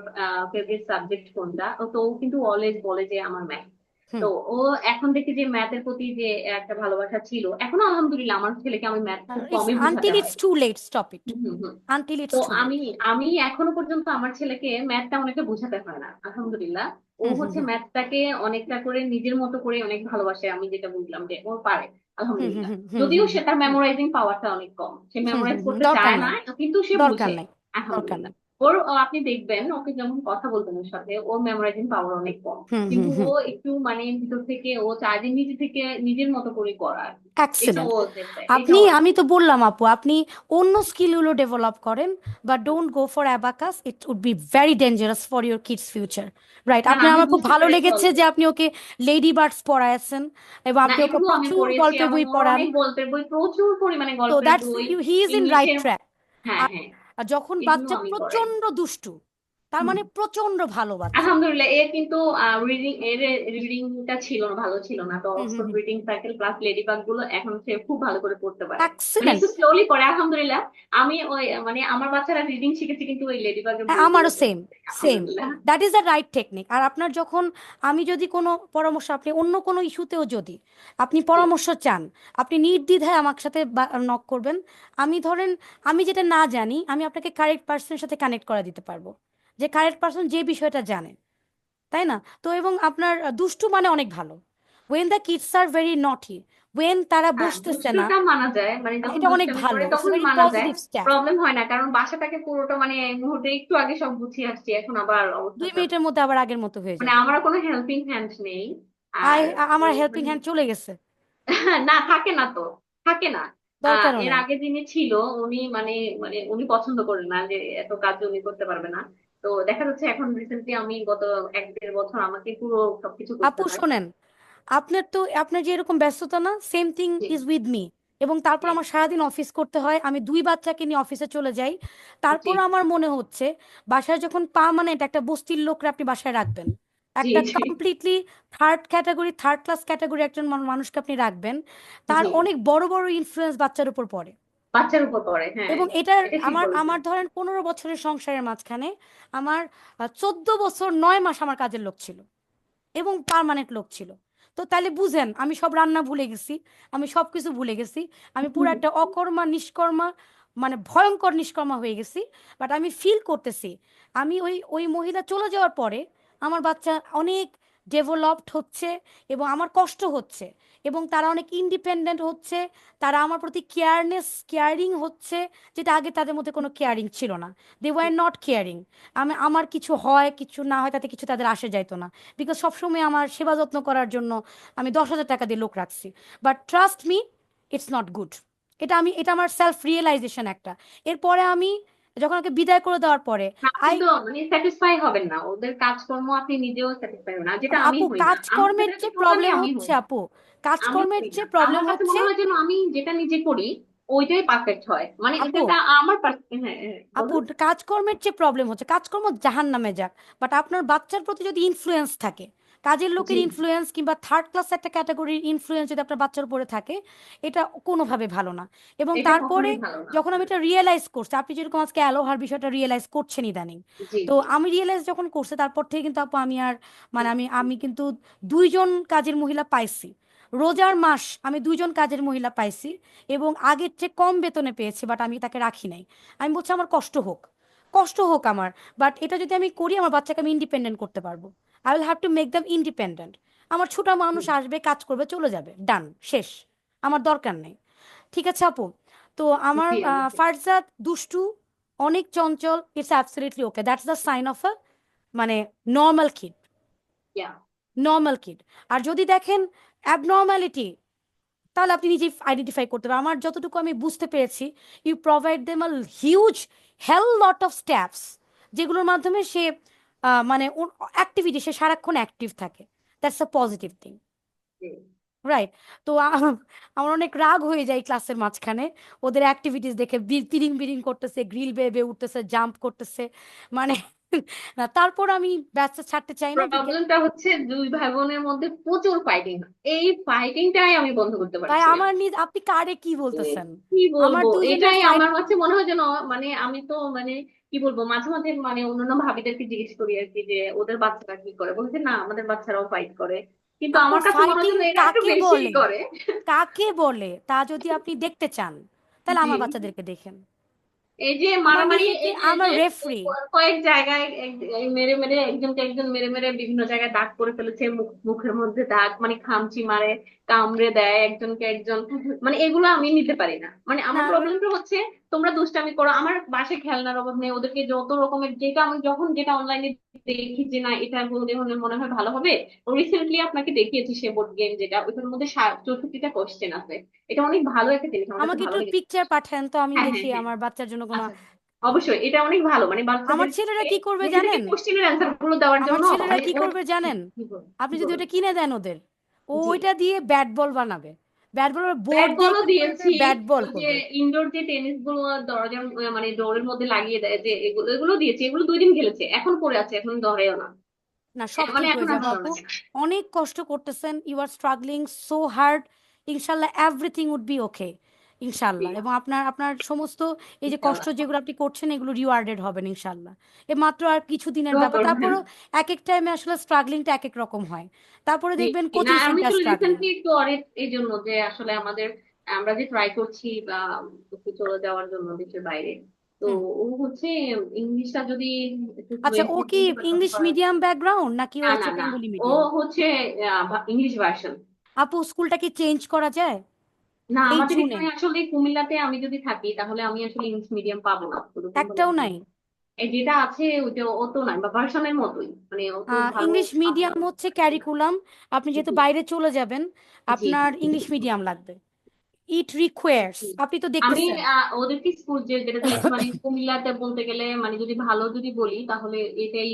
ফেভারিট সাবজেক্ট কোনটা, তো ও কিন্তু অলওয়েজ বলে যে আমার ম্যাথ। হুম, তো ও এখন দেখি যে ম্যাথের প্রতি যে একটা ভালোবাসা ছিল, এখনো আলহামদুলিল্লাহ আমার ছেলেকে আমি ম্যাথ খুব ইটস কমই বোঝাতে আনটিল হয়। It's too late, stop it, hmm hmm hmm. Until তো ইটস টু লেট। আমি আমি এখনো পর্যন্ত আমার ছেলেকে ম্যাথটা অনেকটা বোঝাতে হয় না, আলহামদুলিল্লাহ। ও হুম হুম হচ্ছে হুম ম্যাথটাকে অনেকটা করে নিজের মতো করে অনেক ভালোবাসে, আমি যেটা বুঝলাম যে ও পারে হুম হুম আলহামদুলিল্লাহ। হুম হুম যদিও হুম সে তার হুম মেমোরাইজিং পাওয়ারটা অনেক কম, সে হুম মেমোরাইজ হুম হুম, করতে দরকার চায় না, নাই, কিন্তু সে দরকার বুঝে নাই, দরকার আলহামদুলিল্লাহ। নাই। ওর আপনি দেখবেন ওকে যখন কথা বলবেন ওর সাথে, ওর মেমোরাইজিং পাওয়ার অনেক কম, হুম হুম কিন্তু ও হুম, একটু মানে ভিতর থেকে ও চায় যে নিজে থেকে নিজের মতো করে করার। এটা এক্সেলেন্ট। ও চেষ্টা, এটা আপনি, ওর। আমি তো বললাম আপু, আপনি অন্য স্কিলগুলো ডেভেলপ করেন, but don't go for abacus, it would be very dangerous for your kids future, right? না না, আপনার, আমি আমার খুব বুঝতে ভালো পেরেছি লেগেছে যে অলরেডি। আপনি ওকে লেডি বার্ডস পড়াচ্ছেন এবং না, আপনি ওকে এগুলো আমি প্রচুর করেছি গল্পের এবং বই ওর পড়ান। অনেক গল্পের বই, প্রচুর পরিমাণে তো গল্পের দ্যাটস, বই, হি ইজ ইন রাইট ইংলিশের। ট্র্যাক। হ্যাঁ হ্যাঁ আর যখন এগুলো বাচ্চা আমি করাই। প্রচন্ড দুষ্টু, তার হুম। মানে প্রচন্ড ভালো বাচ্চা। আলহামদুলিল্লাহ, কিন্তু রিডিংটা ছিল না, ভালো ছিল না। তো Oxford reading circle plus ladybug গুলো এখন সে খুব ভালো করে পড়তে পারে, মানে এক্সিলেন্ট। একটু স্লোলি পড়ে আলহামদুলিল্লাহ। আমি ওই মানে আমার বাচ্চারা রিডিং শিখেছে কিন্তু ওই লেডিবাগের হ্যাঁ, বইগুলো আমারও পড়ে সেম সেম। আলহামদুলিল্লাহ। That is the right technique. আর আপনার যখন আমি যদি কোনো পরামর্শ, আপনি অন্য কোনো ইস্যুতেও যদি আপনি পরামর্শ চান, আপনি নির্দ্বিধায় আমার সাথে নক করবেন। আমি ধরেন আমি যেটা না জানি, আমি আপনাকে কারেক্ট পার্সনের সাথে কানেক্ট করে দিতে পারবো, যে কারেক্ট পার্সন যে বিষয়টা জানে, তাই না? তো এবং আপনার দুষ্টু মানে অনেক ভালো। When the kids are very naughty, when তারা হ্যাঁ, বসতেছে না, দুষ্টুটা মানা যায়, মানে যখন এটা অনেক দুষ্টামি ভালো, করে ইটস তখন ভেরি মানা যায়, পজিটিভ স্টেপ। প্রবলেম হয় না। কারণ বাসাটাকে পুরোটা মানে এই মুহূর্তে একটু আগে সব গুছিয়ে আসছি, এখন আবার 2 অবস্থাটা মিনিটের মধ্যে আবার আগের মতো হয়ে মানে যাবে। আমারও কোনো হেল্পিং হ্যান্ড নেই। আর আমার হেল্পিং মানে হ্যান্ড চলে গেছে, না, থাকে না তো, থাকে না। দরকারও এর নাই। আগে যিনি ছিল উনি মানে মানে উনি পছন্দ করেন না যে এত কাজ উনি করতে পারবে না। তো দেখা যাচ্ছে এখন রিসেন্টলি আমি গত 1-1.5 বছর আমাকে পুরো সবকিছু করতে আপু হয়। শোনেন, আপনার যে এরকম ব্যস্ততা না, same thing G is with me. এবং তারপর জি আমার সারাদিন অফিস করতে হয়, আমি 2 বাচ্চাকে নিয়ে অফিসে চলে যাই। জি তারপর আমার মনে হচ্ছে বাসায় যখন পার্মানেন্ট একটা বস্তির লোকরা আপনি বাসায় রাখবেন, জি একটা জি কমপ্লিটলি থার্ড ক্লাস ক্যাটাগরি একজন মানুষকে আপনি রাখবেন, তার জি অনেক বড় বড় ইনফ্লুয়েন্স বাচ্চার উপর পড়ে। বাচ্চার উপর পড়ে, হ্যাঁ। এবং এটার এটা ঠিক আমার বলেছেন। আমার ধরেন 15 বছরের সংসারের মাঝখানে আমার 14 বছর 9 মাস আমার কাজের লোক ছিল এবং পার্মানেন্ট লোক ছিল। তো তাহলে বুঝেন আমি সব রান্না ভুলে গেছি, আমি সব কিছু ভুলে গেছি, আমি পুরো একটা অকর্মা নিষ্কর্মা, মানে ভয়ঙ্কর নিষ্কর্মা হয়ে গেছি। বাট আমি ফিল করতেছি আমি ওই ওই মহিলা চলে যাওয়ার পরে আমার বাচ্চা অনেক ডেভেলপড হচ্ছে এবং আমার কষ্ট হচ্ছে, এবং তারা অনেক ইন্ডিপেন্ডেন্ট হচ্ছে, তারা আমার প্রতি কেয়ারিং হচ্ছে, যেটা আগে তাদের মধ্যে কোনো কেয়ারিং ছিল না। They were not caring. আমার কিছু হয় কিছু না হয় তাতে কিছু তাদের আসে যাইতো না, বিকজ সবসময় আমার সেবা যত্ন করার জন্য আমি 10,000 টাকা দিয়ে লোক রাখছি। But trust me, it's not good. এটা আমার সেলফ রিয়েলাইজেশন একটা। এরপরে আমি যখন ওকে বিদায় করে দেওয়ার পরে আপনি আই তো মানে স্যাটিসফাই হবেন না, ওদের কাজকর্ম আপনি নিজেও স্যাটিসফাই হবেন না, যেটা আমি আপু হই না। কাজকর্মের আমাদের যে প্রবলেমই প্রবলেম আমি হই হচ্ছে, না, আপু আমি কাজকর্মের হই যে না। প্রবলেম আমার কাছে হচ্ছে, মনে হয় যেন আমি যেটা নিজে করি ওইটাই পারফেক্ট হয়, মানে আপু এটা আমার হ্যাঁ হ্যাঁ, আপু বলুন। কাজকর্মের যে প্রবলেম হচ্ছে, কাজকর্ম জাহান নামে যাক, বাট আপনার বাচ্চার প্রতি যদি ইনফ্লুয়েন্স থাকে, কাজের জি লোকের ইনফ্লুয়েন্স কিংবা থার্ড ক্লাস একটা ক্যাটাগরির ইনফ্লুয়েন্স যদি আপনার বাচ্চার উপরে থাকে, এটা কোনোভাবে ভালো না। এবং এটা তারপরে কখনোই ভালো না। যখন আমি এটা রিয়েলাইজ করছি, আপনি যেরকম আজকে অ্যালোহার বিষয়টা রিয়েলাইজ করছেন ইদানিং, জি তো জি আমি রিয়েলাইজ যখন করছি তারপর থেকে কিন্তু আপু আমি আর মানে আমি কিন্তু 2জন কাজের মহিলা পাইছি। রোজার মাস আমি 2জন কাজের মহিলা পাইছি এবং আগের চেয়ে কম বেতনে পেয়েছি, বাট আমি তাকে রাখি নাই। আমি বলছি আমার কষ্ট হোক আমার, বাট এটা যদি আমি করি আমার বাচ্চাকে আমি ইন্ডিপেন্ডেন্ট করতে পারবো। I will have to make them independent. আমার ছোট মানুষ আসবে, কাজ করবে, চলে যাবে, ডান, শেষ, আমার দরকার নেই। ঠিক আছে আপু? তো আমার জি অবশ্যই। ফারজাদ দুষ্টু, অনেক চঞ্চল, it's absolutely okay, that's the sign of a মানে normal kid, yeah normal kid. আর যদি দেখেন অ্যাবনর্মালিটি, তাহলে আপনি নিজেই আইডেন্টিফাই করতে পারবেন। আমার যতটুকু আমি বুঝতে পেরেছি, you provide them a huge hell lot of steps, যেগুলোর মাধ্যমে সে মানে অ্যাক্টিভিটি, সে সারাক্ষণ অ্যাক্টিভ থাকে। দ্যাটস আ পজিটিভ থিং, জি রাইট? তো আমার অনেক রাগ হয়ে যায় ক্লাসের মাঝখানে ওদের অ্যাক্টিভিটিস দেখে, তিরিং বিরিং করতেছে, গ্রিল বেয়ে উঠতেছে, জাম্প করতেছে, মানে না, তারপর আমি ব্যাচটা ছাড়তে চাই না। প্রবলেমটা হচ্ছে দুই ভাই বোনের মধ্যে প্রচুর ফাইটিং, এই ফাইটিংটাই আমি বন্ধ করতে তাই পারছি না। আপনি কারে কি এ, বলতেছেন? কি আমার বলবো, দুজনের এটাই ফাইট। আমার কাছে মনে হয় যেন মানে আমি তো মানে কি বলবো, মাঝে মাঝে মানে অন্যান্য ভাবিদেরকে জিজ্ঞেস করি আর কি যে ওদের বাচ্চারা কি করে, বলছে না আমাদের বাচ্চারাও ফাইট করে, কিন্তু আপু আমার কাছে মনে হয় ফাইটিং যেন এরা একটু কাকে বেশিই বলে, করে। কাকে বলে তা যদি আপনি দেখতে চান, তাহলে জি, আমার বাচ্চাদেরকে দেখেন। এই যে আমার মারামারি, নিজেকে, এই যে এই আমার যে রেফারি। কয়েক জায়গায় এই মেরে মেরে একজনকে একজন মেরে মেরে বিভিন্ন জায়গায় দাগ করে ফেলেছে, মুখের মধ্যে দাগ, মানে খামচি মারে, কামড়ে দেয় একজনকে একজন, মানে এগুলো আমি নিতে পারি না। মানে আমার না, প্রবলেমটা হচ্ছে তোমরা দুষ্টামি করো, আমার বাসায় খেলনার অভাব নেই, ওদেরকে যত রকমের যেটা আমি যখন যেটা অনলাইনে দেখি যে না এটা মনে হয় ভালো হবে। রিসেন্টলি আপনাকে দেখিয়েছি সে বোর্ড গেম, যেটা ওইটার মধ্যে 64টা কোশ্চেন আছে, এটা অনেক ভালো একটা জিনিস, আমার কাছে আমাকে ভালো একটু লেগেছে। পিকচার পাঠান তো আমি হ্যাঁ হ্যাঁ দেখি হ্যাঁ, আমার বাচ্চার জন্য কোনো। আচ্ছা অবশ্যই এটা অনেক ভালো, মানে আমার বাচ্চাদেরকে ছেলেরা কি করবে নিজে থেকে জানেন? কোশ্চেনের অ্যান্সার গুলো দেওয়ার আমার জন্য ছেলেরা মানে কি করবে জানেন? কি আপনি যদি বলবো, ওটা কিনে দেন ওদের, ও জি ওইটা দিয়ে ব্যাট বল বানাবে, ব্যাট বল ব্যাট বোর্ড দিয়ে বলও কি দিয়েছি, করবে? ব্যাট বল ওই যে করবে। ইনডোর যে টেনিস গুলো দরজার মানে ডোরের মধ্যে লাগিয়ে দেয়, যে এগুলো এগুলো দিয়েছি, এগুলো 2 দিন খেলেছে, এখন পড়ে আছে, এখন ধরেও না, না, সব মানে ঠিক এখন হয়ে আর যাবে ভালো আপু। লাগে না। অনেক কষ্ট করতেছেন, you are struggling so hard. ইনশাল্লাহ এভরিথিং উড বি ওকে, ইনশাল্লাহ। এবং আপনার আপনার সমস্ত এই যে কষ্ট ইনশাআল্লাহ, যেগুলো আপনি করছেন এগুলো রিওয়ার্ডেড হবেন ইনশাল্লাহ। এ মাত্র আর কিছু দিনের দোয়া ব্যাপার। করবেন। তারপরও এক এক টাইমে আসলে স্ট্রাগলিংটা এক এক রকম হয়। তারপরে জি, দেখবেন না কোচিং আমি সেন্টার আসলে স্ট্রাগলিং। রিসেন্টলি একটু অনেক এই জন্য যে আসলে আমরা যে ট্রাই করছি বা একটু চলে যাওয়ার জন্য দেশের বাইরে, তো হুম। ও হচ্ছে ইংলিশটা যদি একটু আচ্ছা, ও ফ্লুয়েন্টলি কি বলতে পারতাম ইংলিশ করা। মিডিয়াম ব্যাকগ্রাউন্ড নাকি ও না না হচ্ছে না, বেঙ্গলি ও মিডিয়াম? হচ্ছে ইংলিশ ভার্সন। আপু স্কুলটা কি চেঞ্জ করা যায় না, এই আমাদের জুনে? এখানে আসলে কুমিল্লাতে আমি যদি থাকি তাহলে আমি আসলে ইংলিশ মিডিয়াম পাবো না, ওরকম ভাবে একটাও আমি- নাই? এই যেটা আছে ওইটা ও তো নাই, বা ভার্সনের মতোই, মানে ও তো ভালো ইংলিশ পাবো না। মিডিয়াম হচ্ছে ক্যারিকুলাম। আপনি যেহেতু জি বাইরে চলে যাবেন, জি আপনার ইংলিশ মিডিয়াম লাগবে। ইট রিকোয়ার্স, জি। আপনি তো আমি দেখতেছেন। ওদেরকে স্কুল যেটা দিয়েছি, মানে কুমিল্লাতে বলতে গেলে মানে যদি ভালো যদি বলি তাহলে এটাই,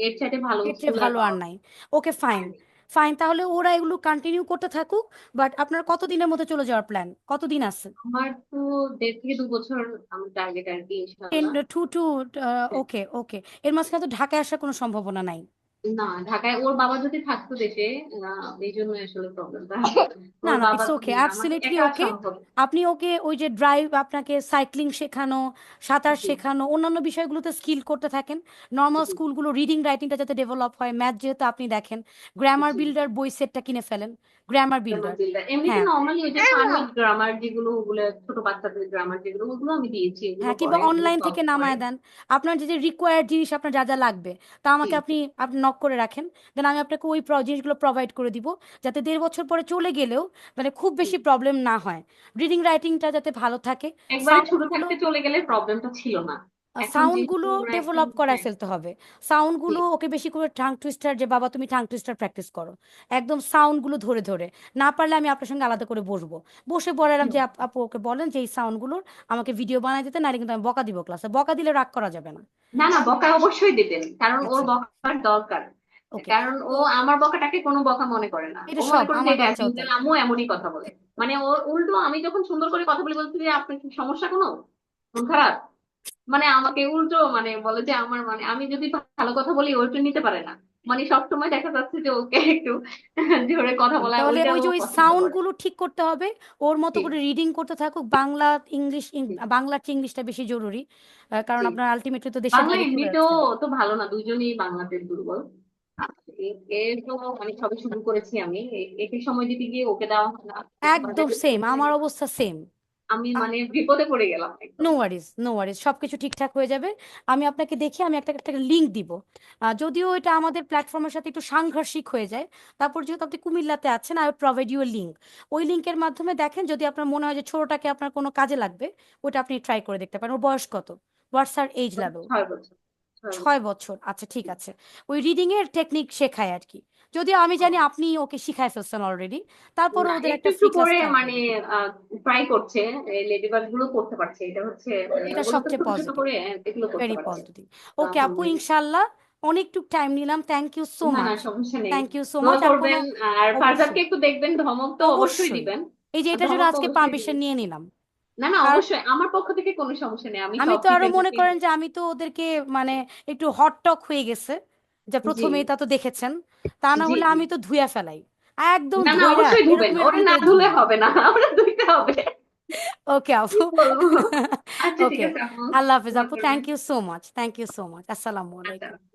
এর চাইতে ভালো এর চেয়ে স্কুল আর ভালো আর পাওয়া নাই। ওকে ফাইন, ফাইন, তাহলে ওরা এগুলো কন্টিনিউ করতে থাকুক। বাট আপনার কতদিনের মধ্যে চলে যাওয়ার প্ল্যান? কতদিন আছে? আমার তো 1.5 থেকে 2 বছর আমার টার্গেট আর কি, টেন ইনশাআল্লাহ। টু টু ওকে ওকে। এর মাঝখানে তো ঢাকায় আসার কোনো সম্ভাবনা নাই? না, ঢাকায় ওর বাবা যদি থাকতো দেশে, এই জন্য আসলে প্রবলেমটা। না ওর না, বাবা ইটস তো ওকে, নেই, আমাকে অ্যাবসলিউটলি একা ওকে। সম্ভব। আপনি ওকে ওই যে ড্রাইভ, আপনাকে সাইক্লিং শেখানো, সাঁতার জি শেখানো, অন্যান্য বিষয়গুলোতে স্কিল করতে থাকেন। নর্মাল জি স্কুলগুলো রিডিং রাইটিংটা যাতে ডেভেলপ হয়, ম্যাথ যেহেতু আপনি দেখেন, গ্রামার জি। বিল্ডার বই সেটটা কিনে ফেলেন, গ্রামার গ্রামার বিল্ডার। বিল্ডার এমনিতে হ্যাঁ নর্মালি ওই যে ফানি গ্রামার যেগুলো, ওগুলো ছোট বাচ্চাদের গ্রামার যেগুলো, ওগুলো আমি দিয়েছি, ওগুলো হ্যাঁ, কিংবা করে, ওগুলো অনলাইন সলভ থেকে করে। নামায় দেন। আপনার যে যে রিকোয়ার্ড জিনিস আপনার যা যা লাগবে তা জি আমাকে আপনি আপনি নক করে রাখেন। দেন আমি আপনাকে ওই জিনিসগুলো প্রোভাইড করে দিব, যাতে 1.5 বছর পরে চলে গেলেও মানে খুব জি। বেশি প্রবলেম না হয়। রিডিং রাইটিংটা যাতে ভালো থাকে। একবারে ছোট সাউন্ডগুলো থাকতে চলে গেলে প্রবলেমটা ছিল না, এখন যেহেতু সাউন্ডগুলো ওরা একদম, ডেভেলপ করায় হ্যাঁ। ফেলতে হবে। জি সাউন্ডগুলো ওকে বেশি করে টাং টুইস্টার, যে বাবা তুমি টাং টুইস্টার প্র্যাকটিস করো, একদম সাউন্ডগুলো ধরে ধরে। না পারলে আমি আপনার সঙ্গে আলাদা করে বসবো, বসে বললাম হুম। যে আপু ওকে বলেন যে এই সাউন্ডগুলোর আমাকে ভিডিও বানাই দিতে, নাহলে কিন্তু আমি বকা দিব ক্লাসে। বকা দিলে রাগ করা যাবে না। না না, বকা অবশ্যই দিবেন, কারণ ওর আচ্ছা, বকার দরকার। ওকে। কারণ ও তো আমার বকাটাকে কোনো বকা মনে করে না, ও এটা মনে সব করে যে আমার এটা বাচ্চাও একজনের তাই। আম্মু এমনই কথা বলে। মানে ও উল্টো, আমি যখন সুন্দর করে কথা বলি বলছি যে আপনার কি সমস্যা কোনো, মন খারাপ, মানে আমাকে উল্টো মানে বলে যে আমার, মানে আমি যদি ভালো কথা বলি ওইটা নিতে পারে না, মানে সবসময় দেখা যাচ্ছে যে ওকে একটু জোরে কথা বলা, তাহলে ওইটা ওই ও যে ওই পছন্দ করে। সাউন্ডগুলো ঠিক করতে হবে। ওর মতো জি করে রিডিং করতে থাকুক, বাংলা ইংলিশ, জি বাংলার চেয়ে ইংলিশটা বেশি জরুরি। কারণ জি। আপনার আলটিমেটলি তো দেশের বাংলা বাইরে চলে এমনিতেও যাচ্ছেন। তো ভালো না, দুজনেই বাংলাতে দুর্বল। এর তো মানে সবে শুরু করেছি আমি, একে সময় দিতে গিয়ে ওকে দেওয়া হয় না, একদম সেম, আমার অবস্থা সেম। আমি মানে বিপদে পড়ে গেলাম একদম। নো ওয়ারিজ, নো ওয়ারিজ, সবকিছু ঠিকঠাক হয়ে যাবে। আমি আপনাকে দেখি, আমি একটা একটা লিঙ্ক দিব। যদিও এটা আমাদের প্ল্যাটফর্মের সাথে একটু সাংঘর্ষিক হয়ে যায়, তারপর যেহেতু আপনি কুমিল্লাতে আছেন, আই প্রোভাইড ইউ লিঙ্ক। ওই লিঙ্কের মাধ্যমে দেখেন, যদি আপনার মনে হয় যে ছোটটাকে আপনার কোনো কাজে লাগবে, ওটা আপনি ট্রাই করে দেখতে পারেন। ওর বয়স কত? হোয়াটস আর এজ ওর লেভেল? 6 বছর, 6 বছর। 6 বছর, আচ্ছা ঠিক আছে। ওই রিডিং এর টেকনিক শেখায় আর কি। যদিও আমি ও, জানি আপনি ওকে শিখায় ফেলছেন অলরেডি, তারপরে না ওদের একটু একটা একটু ফ্রি ক্লাস করে ট্রাই করে মানে দেখুন। ট্রাই করছে, লেডিবার্ড গুলো করতে পারছে, এটা হচ্ছে মানে এটা ওগুলো তো সবচেয়ে ছোট ছোট পজিটিভ, করে এগুলো করতে ভেরি পারছে। পজিটিভ। তো ওকে আপু, আলহামদুলিল্লাহ। ইনশাল্লাহ। অনেকটু টাইম নিলাম, থ্যাংক ইউ সো না না, মাচ। সমস্যা নেই, থ্যাংক ইউ সো দোয়া মাচ। আর কোনো, করবেন। আর ফারজাদকে অবশ্যই একটু দেখবেন, ধমক তো অবশ্যই অবশ্যই, দিবেন, এই যে এটার জন্য ধমক তো আজকে অবশ্যই পারমিশন দিবেন। নিয়ে নিলাম। না না, কারণ অবশ্যই আমার পক্ষ থেকে কোনো সমস্যা নেই, আমি আমি সব তো আরো টিচার মনে দেরকে। করেন যে আমি তো ওদেরকে মানে একটু হট টক হয়ে গেছে, যা জি প্রথমেই তা তো দেখেছেন। তা না জি হলে জি। আমি তো ধুইয়া ফেলাই, একদম না না, ধইরা অবশ্যই ধুবেন, এরকম ওরে এরকম না করে ধুলে ধুইয়া। হবে না, ওরে ধুইতে হবে। ওকে কি আপু। বলবো। আচ্ছা ঠিক ওকে, আছে আপু, আল্লাহ হাফিজ দোয়া আপু, করবেন। Thank you so much, thank you so much, আসসালামু আচ্ছা। আলাইকুম।